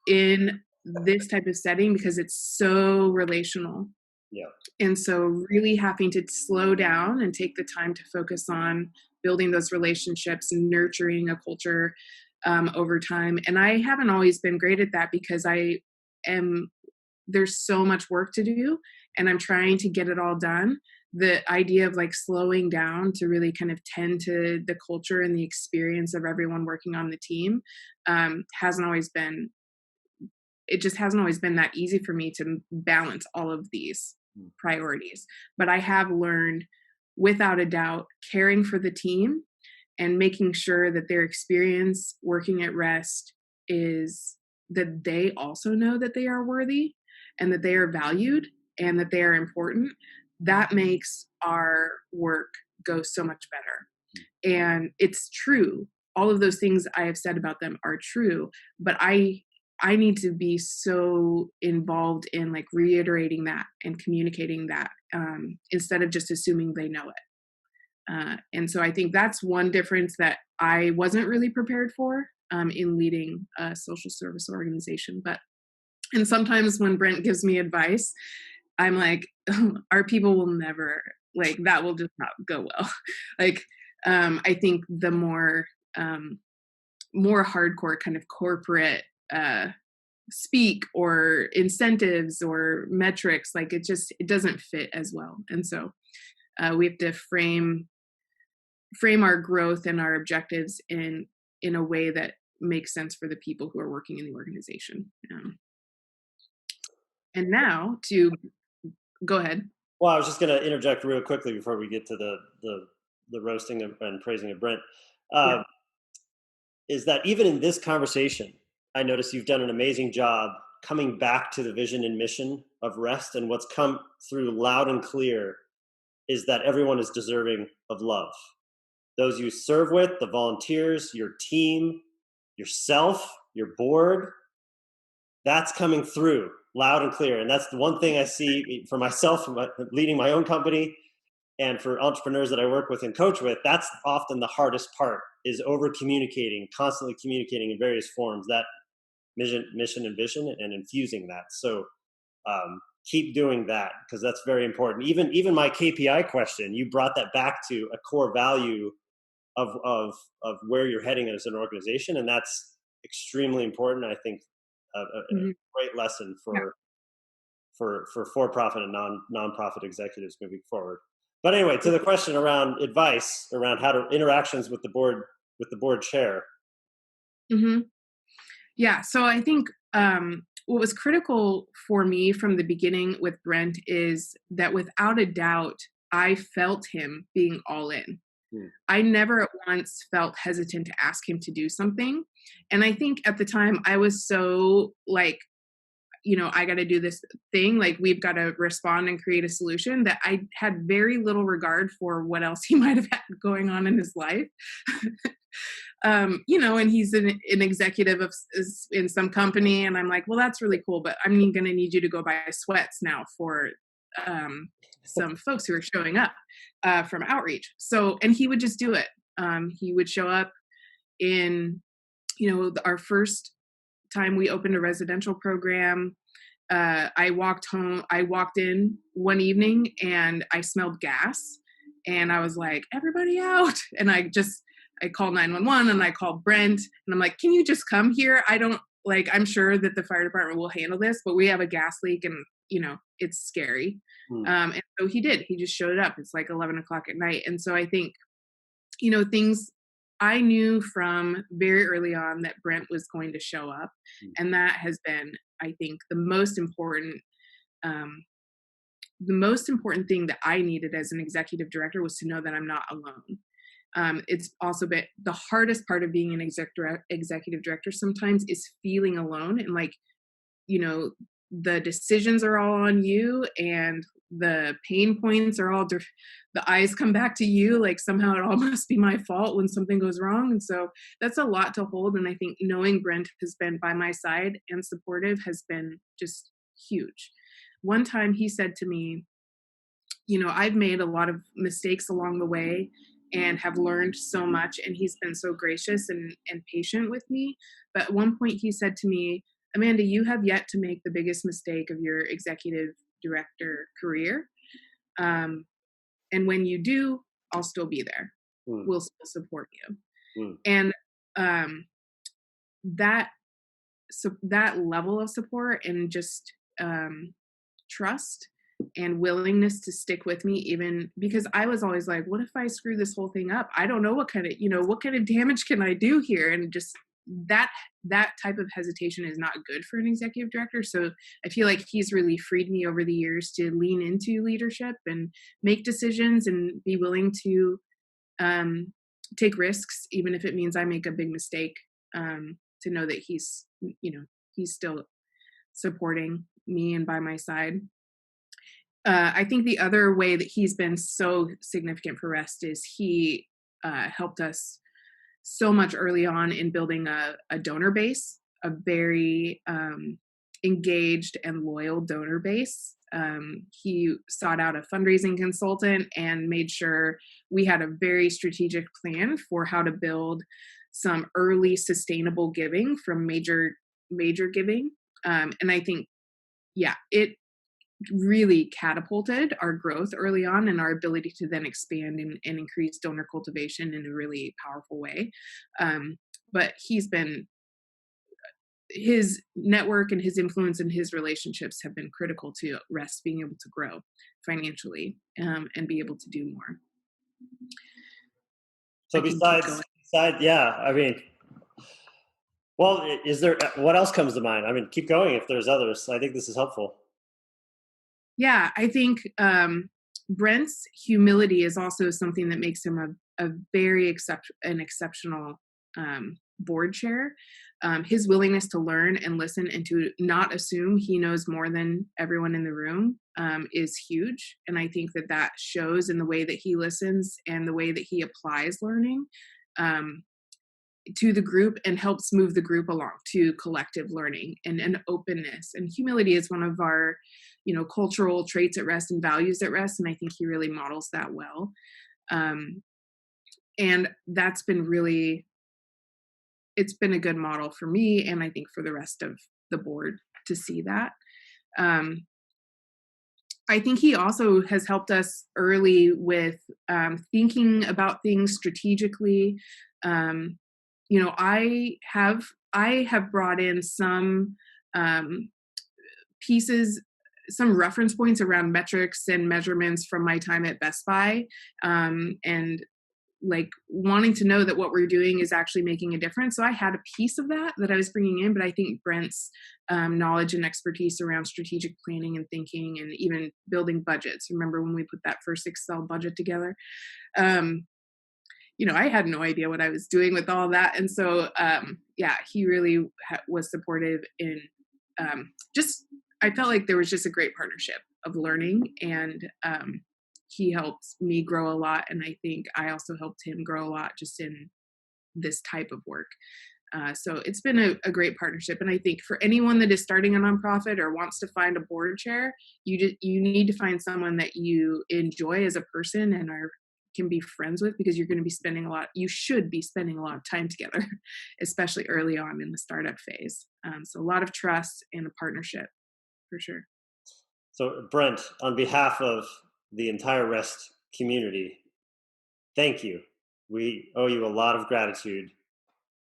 in this type of setting because it's so relational. Yeah. And so really having to slow down and take the time to focus on building those relationships and nurturing a culture over time. And I haven't always been great at that because there's so much work to do and I'm trying to get it all done. The idea of like slowing down to really kind of tend to the culture and the experience of everyone working on the team hasn't always been that easy for me to balance all of these priorities. But I have learned, without a doubt, caring for the team and making sure that their experience working at Rest is that they also know that they are worthy and that they are valued and that they are important. That makes our work go so much better. And it's true. All of those things I have said about them are true, but I need to be so involved in like reiterating that and communicating that instead of just assuming they know it. And so I think that's one difference that I wasn't really prepared for in leading a social service organization. And sometimes when Brent gives me advice, I'm like, our people will never, like, that will just not go well. Like, I think the more hardcore kind of corporate speak or incentives or metrics, like it doesn't fit as well. And so we have to frame our growth and our objectives in a way that makes sense for the people who are working in the organization. And now to go ahead. Well, I was just going to interject real quickly before we get to the roasting and praising of Brent. Is that even in this conversation, I notice you've done an amazing job coming back to the vision and mission of Rest, and what's come through loud and clear is that everyone is deserving of love. Those you serve with, the volunteers, your team, yourself, your board, that's coming through loud and clear. And that's the one thing I see for myself, leading my own company, and for entrepreneurs that I work with and coach with. That's often the hardest part, is over communicating, constantly communicating in various forms, that mission and vision, and infusing that. So keep doing that, because that's very important. Even my KPI question, you brought that back to a core value of where you're heading as an organization, and that's extremely important. I think a great lesson for for-profit and non-profit executives moving forward. But anyway, to the question around advice around how to interactions with the board chair. Mm-hmm. Yeah. So I think what was critical for me from the beginning with Brent is that without a doubt, I felt him being all in. I never once felt hesitant to ask him to do something. And I think at the time I was so like, I got to do this thing. Like, we've got to respond and create a solution, that I had very little regard for what else he might have had going on in his life. And he's an executive in some company. And I'm like, well, that's really cool, but I'm going to need you to go buy sweats now for some folks who are showing up from outreach. So, and he would just do it. He would show up in, our first time we opened a residential program. I walked in one evening and I smelled gas, and I was like, everybody out. And I called 911 and I called Brent and I'm like, can you just come here? I'm sure that the fire department will handle this, but we have a gas leak and, it's scary. And so he just showed up. It's like 11 o'clock at night. And so I think, things I knew from very early on that Brent was going to show up. And that has been, I think, the most important thing that I needed as an executive director was to know that I'm not alone. It's also been the hardest part of being an executive director sometimes is feeling alone, and the decisions are all on you and the pain points are all the eyes come back to you, like somehow it all must be my fault when something goes wrong. And so that's a lot to hold. And I think knowing Brent has been by my side and supportive has been just huge. One time he said to me, I've made a lot of mistakes along the way and have learned so much, and he's been so gracious and patient with me. But at one point he said to me, Amanda, you have yet to make the biggest mistake of your executive director career. And when you do, I'll still be there. We'll still support you. And that level of support and just trust and willingness to stick with me, even because I was always like, what if I screw this whole thing up? I don't know what kind of damage can I do here? And just that type of hesitation is not good for an executive director. So I feel like he's really freed me over the years to lean into leadership and make decisions and be willing to take risks, even if it means I make a big mistake, to know that he's still supporting me and by my side. I think the other way that he's been so significant for REST is he helped us so much early on in building a donor base, a very engaged and loyal donor base. He sought out a fundraising consultant and made sure we had a very strategic plan for how to build some early sustainable giving from major giving. And I think, it really catapulted our growth early on and our ability to then expand and increase donor cultivation in a really powerful way. But his network and his influence and his relationships have been critical to REST being able to grow financially and be able to do more. So what else comes to mind? I mean, keep going if there's others. I think this is helpful. Yeah, I think Brent's humility is also something that makes him a very exceptional board chair. His willingness to learn and listen and to not assume he knows more than everyone in the room is huge. And I think that shows in the way that he listens and the way that he applies learning to the group and helps move the group along to collective learning and openness. And humility is one of our cultural traits at REST and values at REST. And I think he really models that well. And that's been it's been a good model for me. And I think for the rest of the board to see that. I think he also has helped us early with thinking about things strategically. I have brought in some pieces, some reference points around metrics and measurements from my time at Best Buy, and like wanting to know that what we're doing is actually making a difference. So I had a piece of that I was bringing in, but I think Brent's knowledge and expertise around strategic planning and thinking and even building budgets. Remember when we put that first Excel budget together? I had no idea what I was doing with all that. And so, he really was supportive in I felt like there was just a great partnership of learning, and he helped me grow a lot. And I think I also helped him grow a lot just in this type of work. So it's been a great partnership. And I think for anyone that is starting a nonprofit or wants to find a board chair, you need to find someone that you enjoy as a person and can be friends with, because you should be spending a lot of time together, especially early on in the startup phase. So a lot of trust and a partnership for sure. So Brent, on behalf of the entire REST community, thank you. We owe you a lot of gratitude.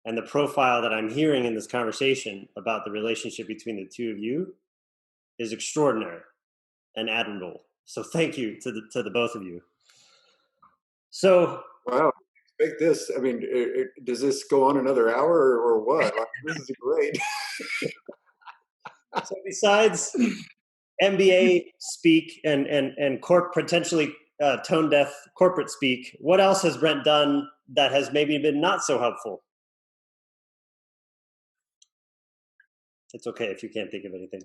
And the profile that I'm hearing in this conversation about the relationship between the two of you is extraordinary and admirable. So thank you to the both of you. So, wow, expect this. I mean, does this go on another hour or what? Like, this is great. So besides MBA speak and potentially tone deaf corporate speak, what else has Brent done that has maybe been not so helpful? It's okay if you can't think of anything.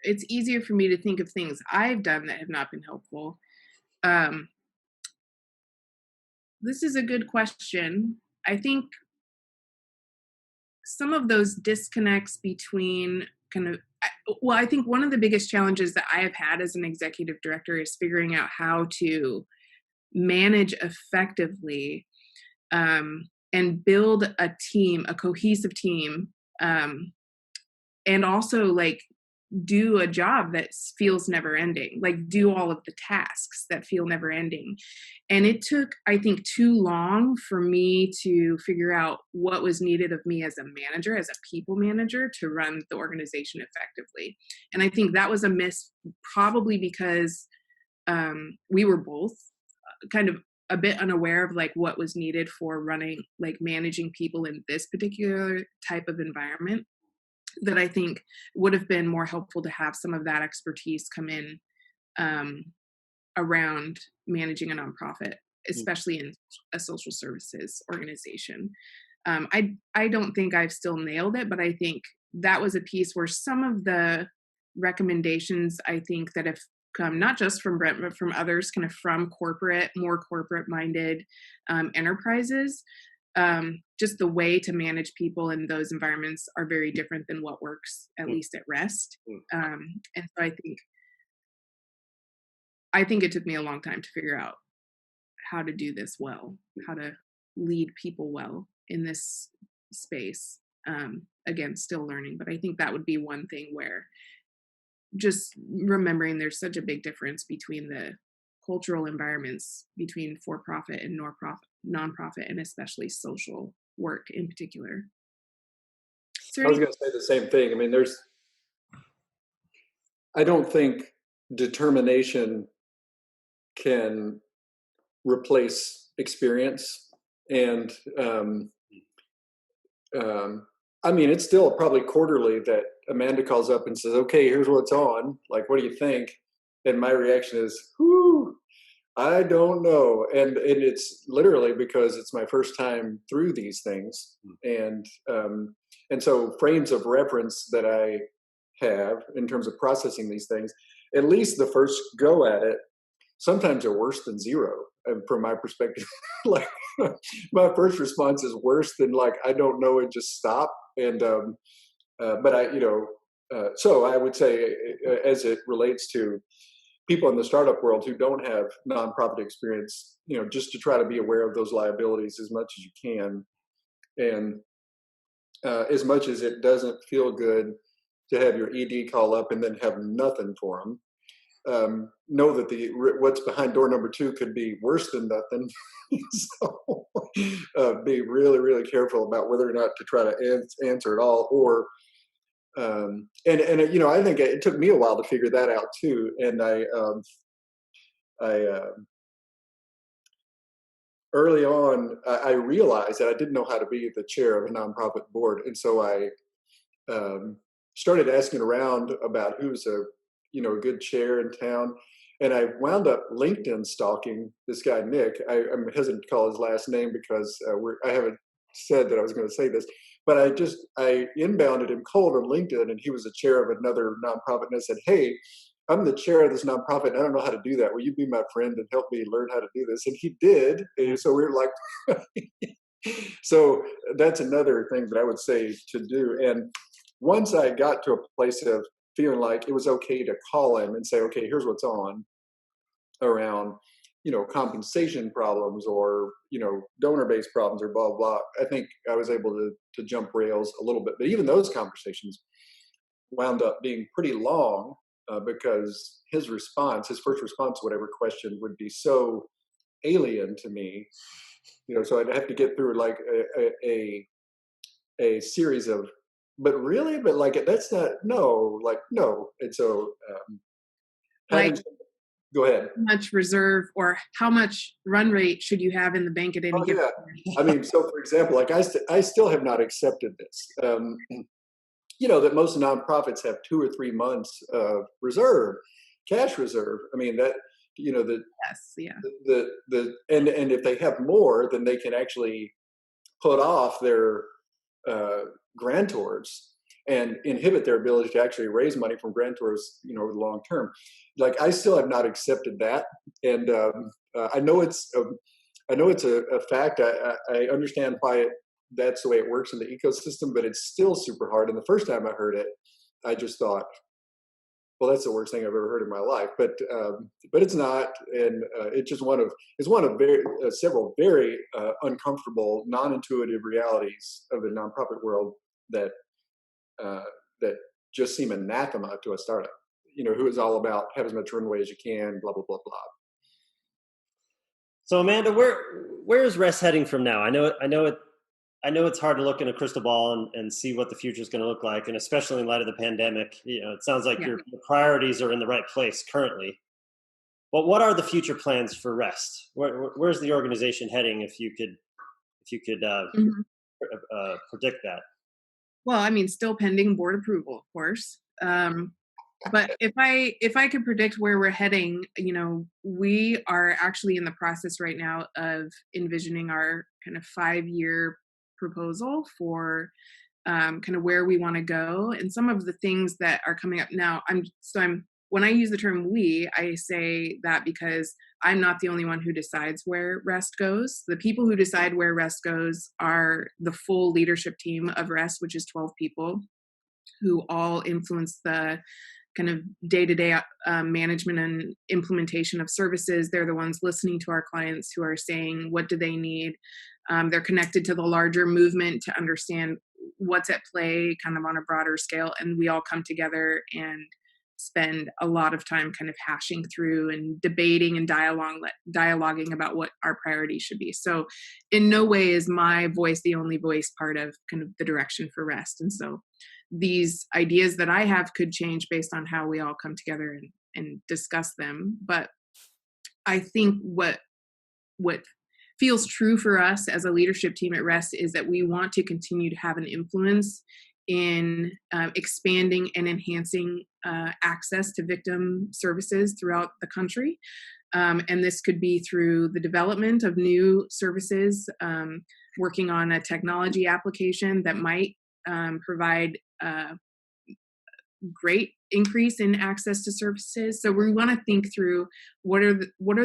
It's easier for me to think of things I've done that have not been helpful. This is a good question. I think some of those disconnects between I think one of the biggest challenges that I have had as an executive director is figuring out how to manage effectively and build a cohesive team, and also do a job that feels never ending, do all of the tasks that feel never ending. And it took, I think, too long for me to figure out what was needed of me as a manager, as a people manager, to run the organization effectively. And I think that was a miss, probably because we were both kind of a bit unaware of what was needed for running, managing people in this particular type of environment, that I think would have been more helpful to have some of that expertise come in around managing a nonprofit, especially in a social services organization. I don't think I've still nailed it, but I think that was a piece where some of the recommendations, I think, that have come not just from Brent, but from others, kind of from more corporate-minded enterprises, just the way to manage people in those environments are very different than what works, at least at REST. And so I think it took me a long time to figure out how to do this well, how to lead people well in this space. Again, still learning, but I think that would be one thing where just remembering there's such a big difference between the cultural environments between for-profit and nonprofit, and especially social work in particular. I was going to say the same thing. I mean, I don't think determination can replace experience. And I mean, it's still probably quarterly that Amanda calls up and says, okay, here's what's on. What do you think? And my reaction is, whoo, I don't know. And it's literally because it's my first time through these things. And so frames of reference that I have in terms of processing these things, at least the first go at it, sometimes are worse than zero. And from my perspective, my first response is worse than I don't know, and just stop. And so I would say, as it relates to people in the startup world who don't have nonprofit experience, just to try to be aware of those liabilities as much as you can. And as much as it doesn't feel good to have your ED call up and then have nothing for them, know that what's behind door number 2 could be worse than nothing. So be really, really careful about whether or not to try to answer at all, or I think it took me a while to figure that out too. And I early on, I realized that I didn't know how to be the chair of a nonprofit board, and so I started asking around about who's a good chair in town, and I wound up LinkedIn stalking this guy Nick. I'm hesitant to call his last name because I haven't said that I was going to say this, but I inbounded him cold on LinkedIn, and he was the chair of another nonprofit, and I said, "Hey, I'm the chair of this nonprofit, and I don't know how to do that. Will you be my friend and help me learn how to do this?" And he did. And so we were like, so that's another thing that I would say to do. And once I got to a place of feeling like it was okay to call him and say, "Okay, here's what's on around, compensation problems or, donor-based problems or blah, blah," I think I was able to jump rails a little bit. But even those conversations wound up being pretty long because his first response to whatever question would be so alien to me, so I'd have to get through like a series of, but really, but like, that's not, no, like, no. And so having, Like go ahead. how much reserve or how much run rate should you have in the bank at any given Yeah. I mean, so for example, like I still have not accepted this. That most nonprofits have 2 or 3 months of cash reserve. I mean, that, Yes, yeah. and if they have more, then they can actually put off their grantors and inhibit their ability to actually raise money from grantors, over the long term. Like, I still have not accepted that, and I know it's a fact. I understand why that's the way it works in the ecosystem, but it's still super hard. And the first time I heard it, I just thought, well, that's the worst thing I've ever heard in my life. But it's not, and it's just one of several very uncomfortable, non-intuitive realities of the nonprofit world that that just seem anathema to a startup. Who is all about have as much runway as you can, blah blah blah blah. So Amanda, where is Rest heading from now? I know it's hard to look in a crystal ball and see what the future is going to look like, and especially in light of the pandemic. It sounds like Yeah. your priorities are in the right place currently. But what are the future plans for Rest? Where's the organization heading? If you could Mhm. predict that. Well, I mean, still pending board approval, of course. But if I could predict where we're heading, we are actually in the process right now of envisioning our kind of 5-year proposal for kind of where we want to go, and some of the things that are coming up now. When I use the term "we," I say that because I'm not the only one who decides where Rest goes. The people who decide where Rest goes are the full leadership team of Rest, which is 12 people, who all influence the kind of day-to-day management and implementation of services. They're the ones listening to our clients who are saying, what do they need? They're connected to the larger movement to understand what's at play kind of on a broader scale. And we all come together and spend a lot of time kind of hashing through and debating and dialoguing about what our priorities should be. So in no way is my voice the only voice part of kind of the direction for Rest. And so these ideas that I have could change based on how we all come together and discuss them. But I think what feels true for us as a leadership team at Rest is that we want to continue to have an influence in expanding and enhancing access to victim services throughout the country. And this could be through the development of new services, working on a technology application that might provide great increase in access to services. So we want to think through what are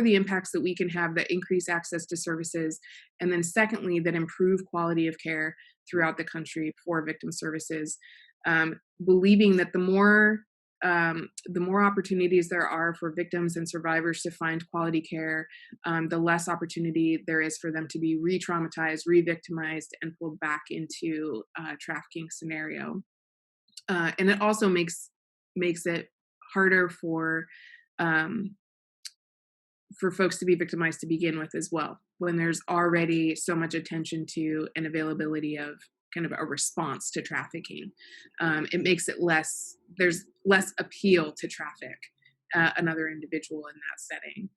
the impacts that we can have that increase access to services, and then secondly, that improve quality of care throughout the country for victim services. Believing that the more opportunities there are for victims and survivors to find quality care, the less opportunity there is for them to be re-traumatized, re-victimized, and pulled back into a trafficking scenario. And it also makes it harder for folks to be victimized to begin with as well, when there's already so much attention to and availability of kind of a response to trafficking. It makes it there's less appeal to traffic another individual in that setting.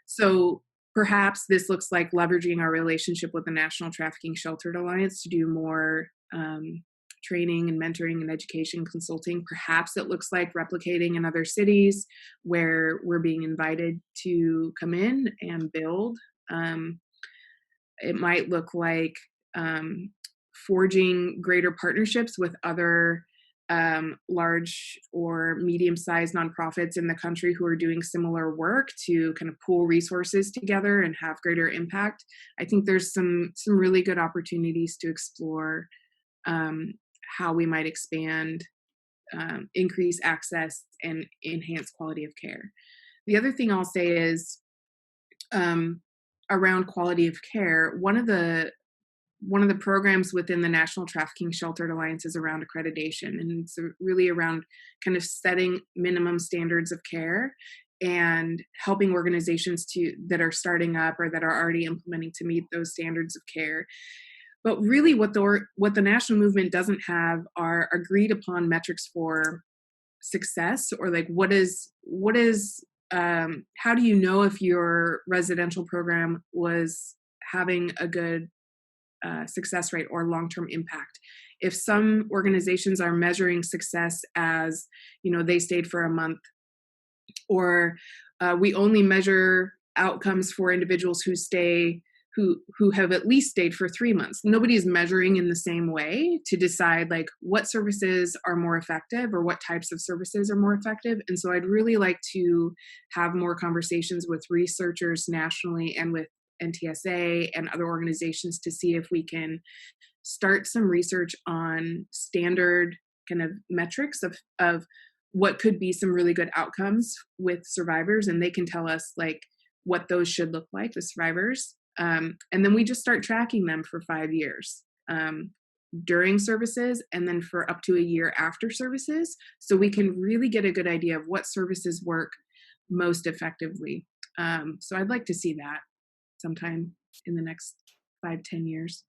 So perhaps this looks like leveraging our relationship with the National Trafficking Sheltered Alliance to do more training and mentoring and education consulting. Perhaps it looks like replicating in other cities where we're being invited to come in and build. It might look like forging greater partnerships with other large or medium-sized nonprofits in the country who are doing similar work to kind of pool resources together and have greater impact. I think there's some really good opportunities to explore how we might expand, increase access, and enhance quality of care. The other thing I'll say is around quality of care. One of the programs within the National Trafficking Sheltered Alliance is around accreditation, and it's really around kind of setting minimum standards of care and helping organizations that are starting up or that are already implementing to meet those standards of care. But really what the national movement doesn't have are agreed upon metrics for success, or like what is how do you know if your residential program was having a good success rate or long-term impact? If some organizations are measuring success as, they stayed for a month, or we only measure outcomes for individuals who have at least stayed for 3 months. Nobody is measuring in the same way to decide like what services are more effective or what types of services are more effective. And so I'd really like to have more conversations with researchers nationally and with NTSA and other organizations to see if we can start some research on standard kind of metrics of what could be some really good outcomes with survivors, and they can tell us like what those should look like, the survivors. And then we just start tracking them for 5 years during services, and then for up to a year after services, so we can really get a good idea of what services work most effectively. So I'd like to see that sometime in the next 5-10 years.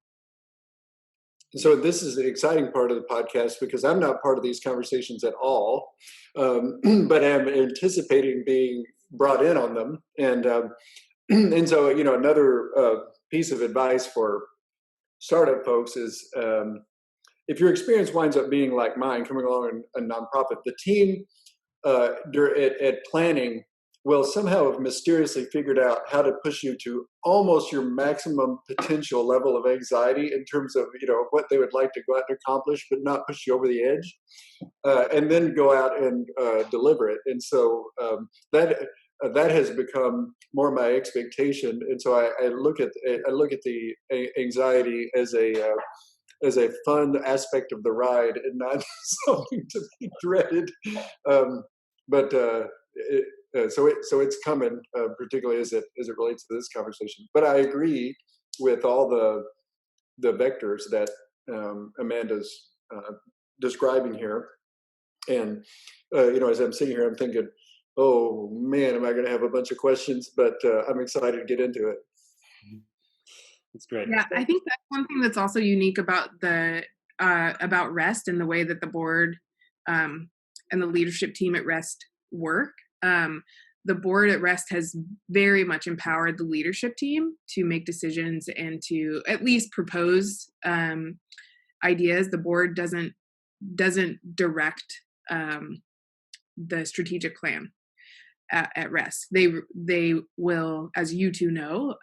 So this is the exciting part of the podcast, because I'm not part of these conversations at all, but I'm anticipating being brought in on them. And so, another piece of advice for startup folks is if your experience winds up being like mine, coming along in a nonprofit, the team at planning will somehow have mysteriously figured out how to push you to almost your maximum potential level of anxiety in terms of, what they would like to go out and accomplish, but not push you over the edge, and then go out and deliver it. And so that has become more my expectation. And so I look at the anxiety as a fun aspect of the ride and not something to be dreaded. So it's coming, particularly as it relates to this conversation. But I agree with all the vectors that Amanda's describing here. And as I'm sitting here, I'm thinking, oh man, am I going to have a bunch of questions? But I'm excited to get into it. That's great. Yeah, I think that's one thing that's also unique about about REST and the way that the board and the leadership team at REST work. The board at REST has very much empowered the leadership team to make decisions and to at least propose ideas. The board doesn't direct the strategic plan at REST. They will, as you two know,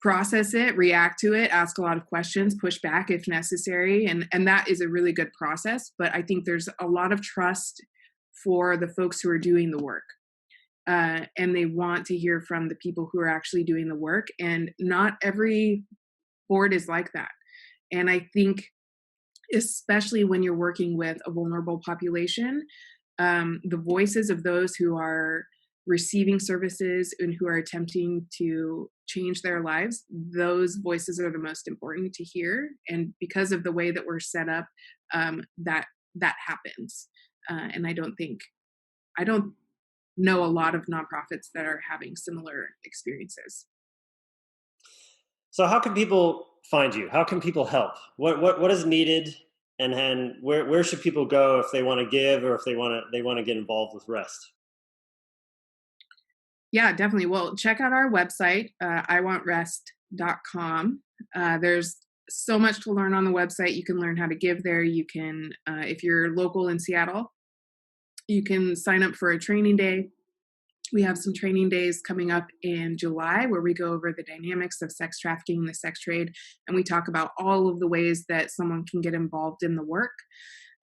process it, react to it, ask a lot of questions, push back if necessary, and that is a really good process. But I think there's a lot of trust for the folks who are doing the work, and they want to hear from the people who are actually doing the work, and not every board is like that. And I think especially when you're working with a vulnerable population, the voices of those who are receiving services and who are attempting to change their lives, those voices are the most important to hear. And because of the way that we're set up, that happens. And I don't know a lot of nonprofits that are having similar experiences. So how can people find you? How can people help? What is needed, and then where should people go if they want to give, or if they want to get involved with REST? Yeah, definitely. Well, check out our website, iwantrest.com. There's so much to learn on the website. You can learn how to give there. You can, if you're local in Seattle, you can sign up for a training day. We have some training days coming up in July where we go over the dynamics of sex trafficking and the sex trade, and we talk about all of the ways that someone can get involved in the work.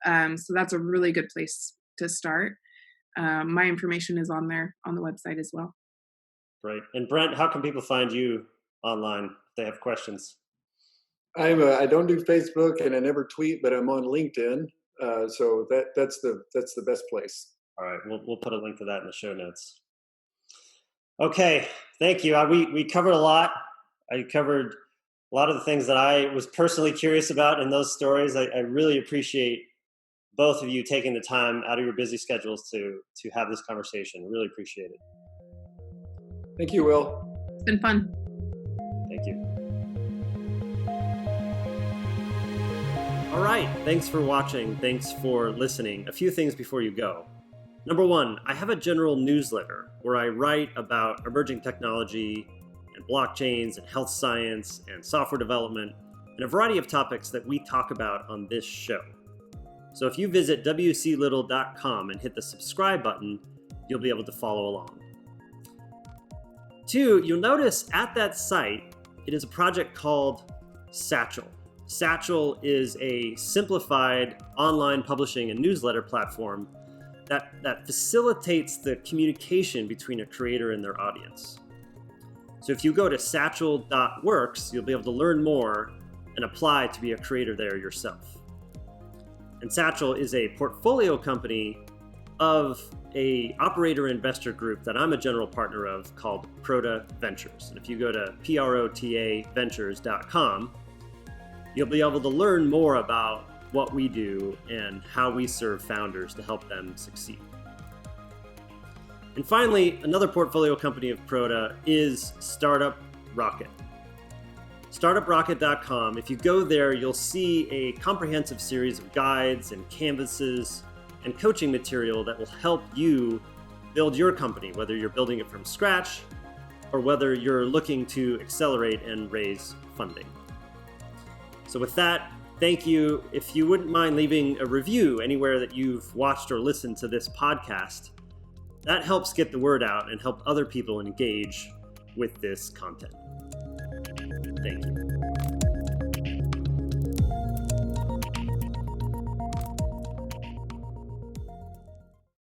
So that's a really good place to start. My information is on there on the website as well. Great. And Brent, how can people find you online if they have questions? I don't do Facebook and I never tweet, but I'm on LinkedIn. So that's the best place. All right, we'll put a link to that in the show notes. Okay, thank you. We covered a lot. I covered a lot of the things that I was personally curious about in those stories. I really appreciate both of you taking the time out of your busy schedules to have this conversation. Really appreciate it. Thank you, Will. It's been fun. Thank you. All right, thanks for watching. Thanks for listening. A few things before you go. Number one, I have a general newsletter where I write about emerging technology and blockchains and health science and software development and a variety of topics that we talk about on this show. So if you visit wclittle.com and hit the subscribe button, you'll be able to follow along. Two, you'll notice at that site, it is a project called Satchel. Satchel is a simplified online publishing and newsletter platform that facilitates the communication between a creator and their audience. So if you go to satchel.works, you'll be able to learn more and apply to be a creator there yourself. And Satchel is a portfolio company of a operator investor group that I'm a general partner of called Prota Ventures. And if you go to protaventures.com, you'll be able to learn more about what we do and how we serve founders to help them succeed. And finally, another portfolio company of Prota is Startup Rocket. StartupRocket.com, if you go there, you'll see a comprehensive series of guides and canvases and coaching material that will help you build your company, whether you're building it from scratch or whether you're looking to accelerate and raise funding. So with that, thank you. If you wouldn't mind leaving a review anywhere that you've watched or listened to this podcast, that helps get the word out and help other people engage with this content. Thank you.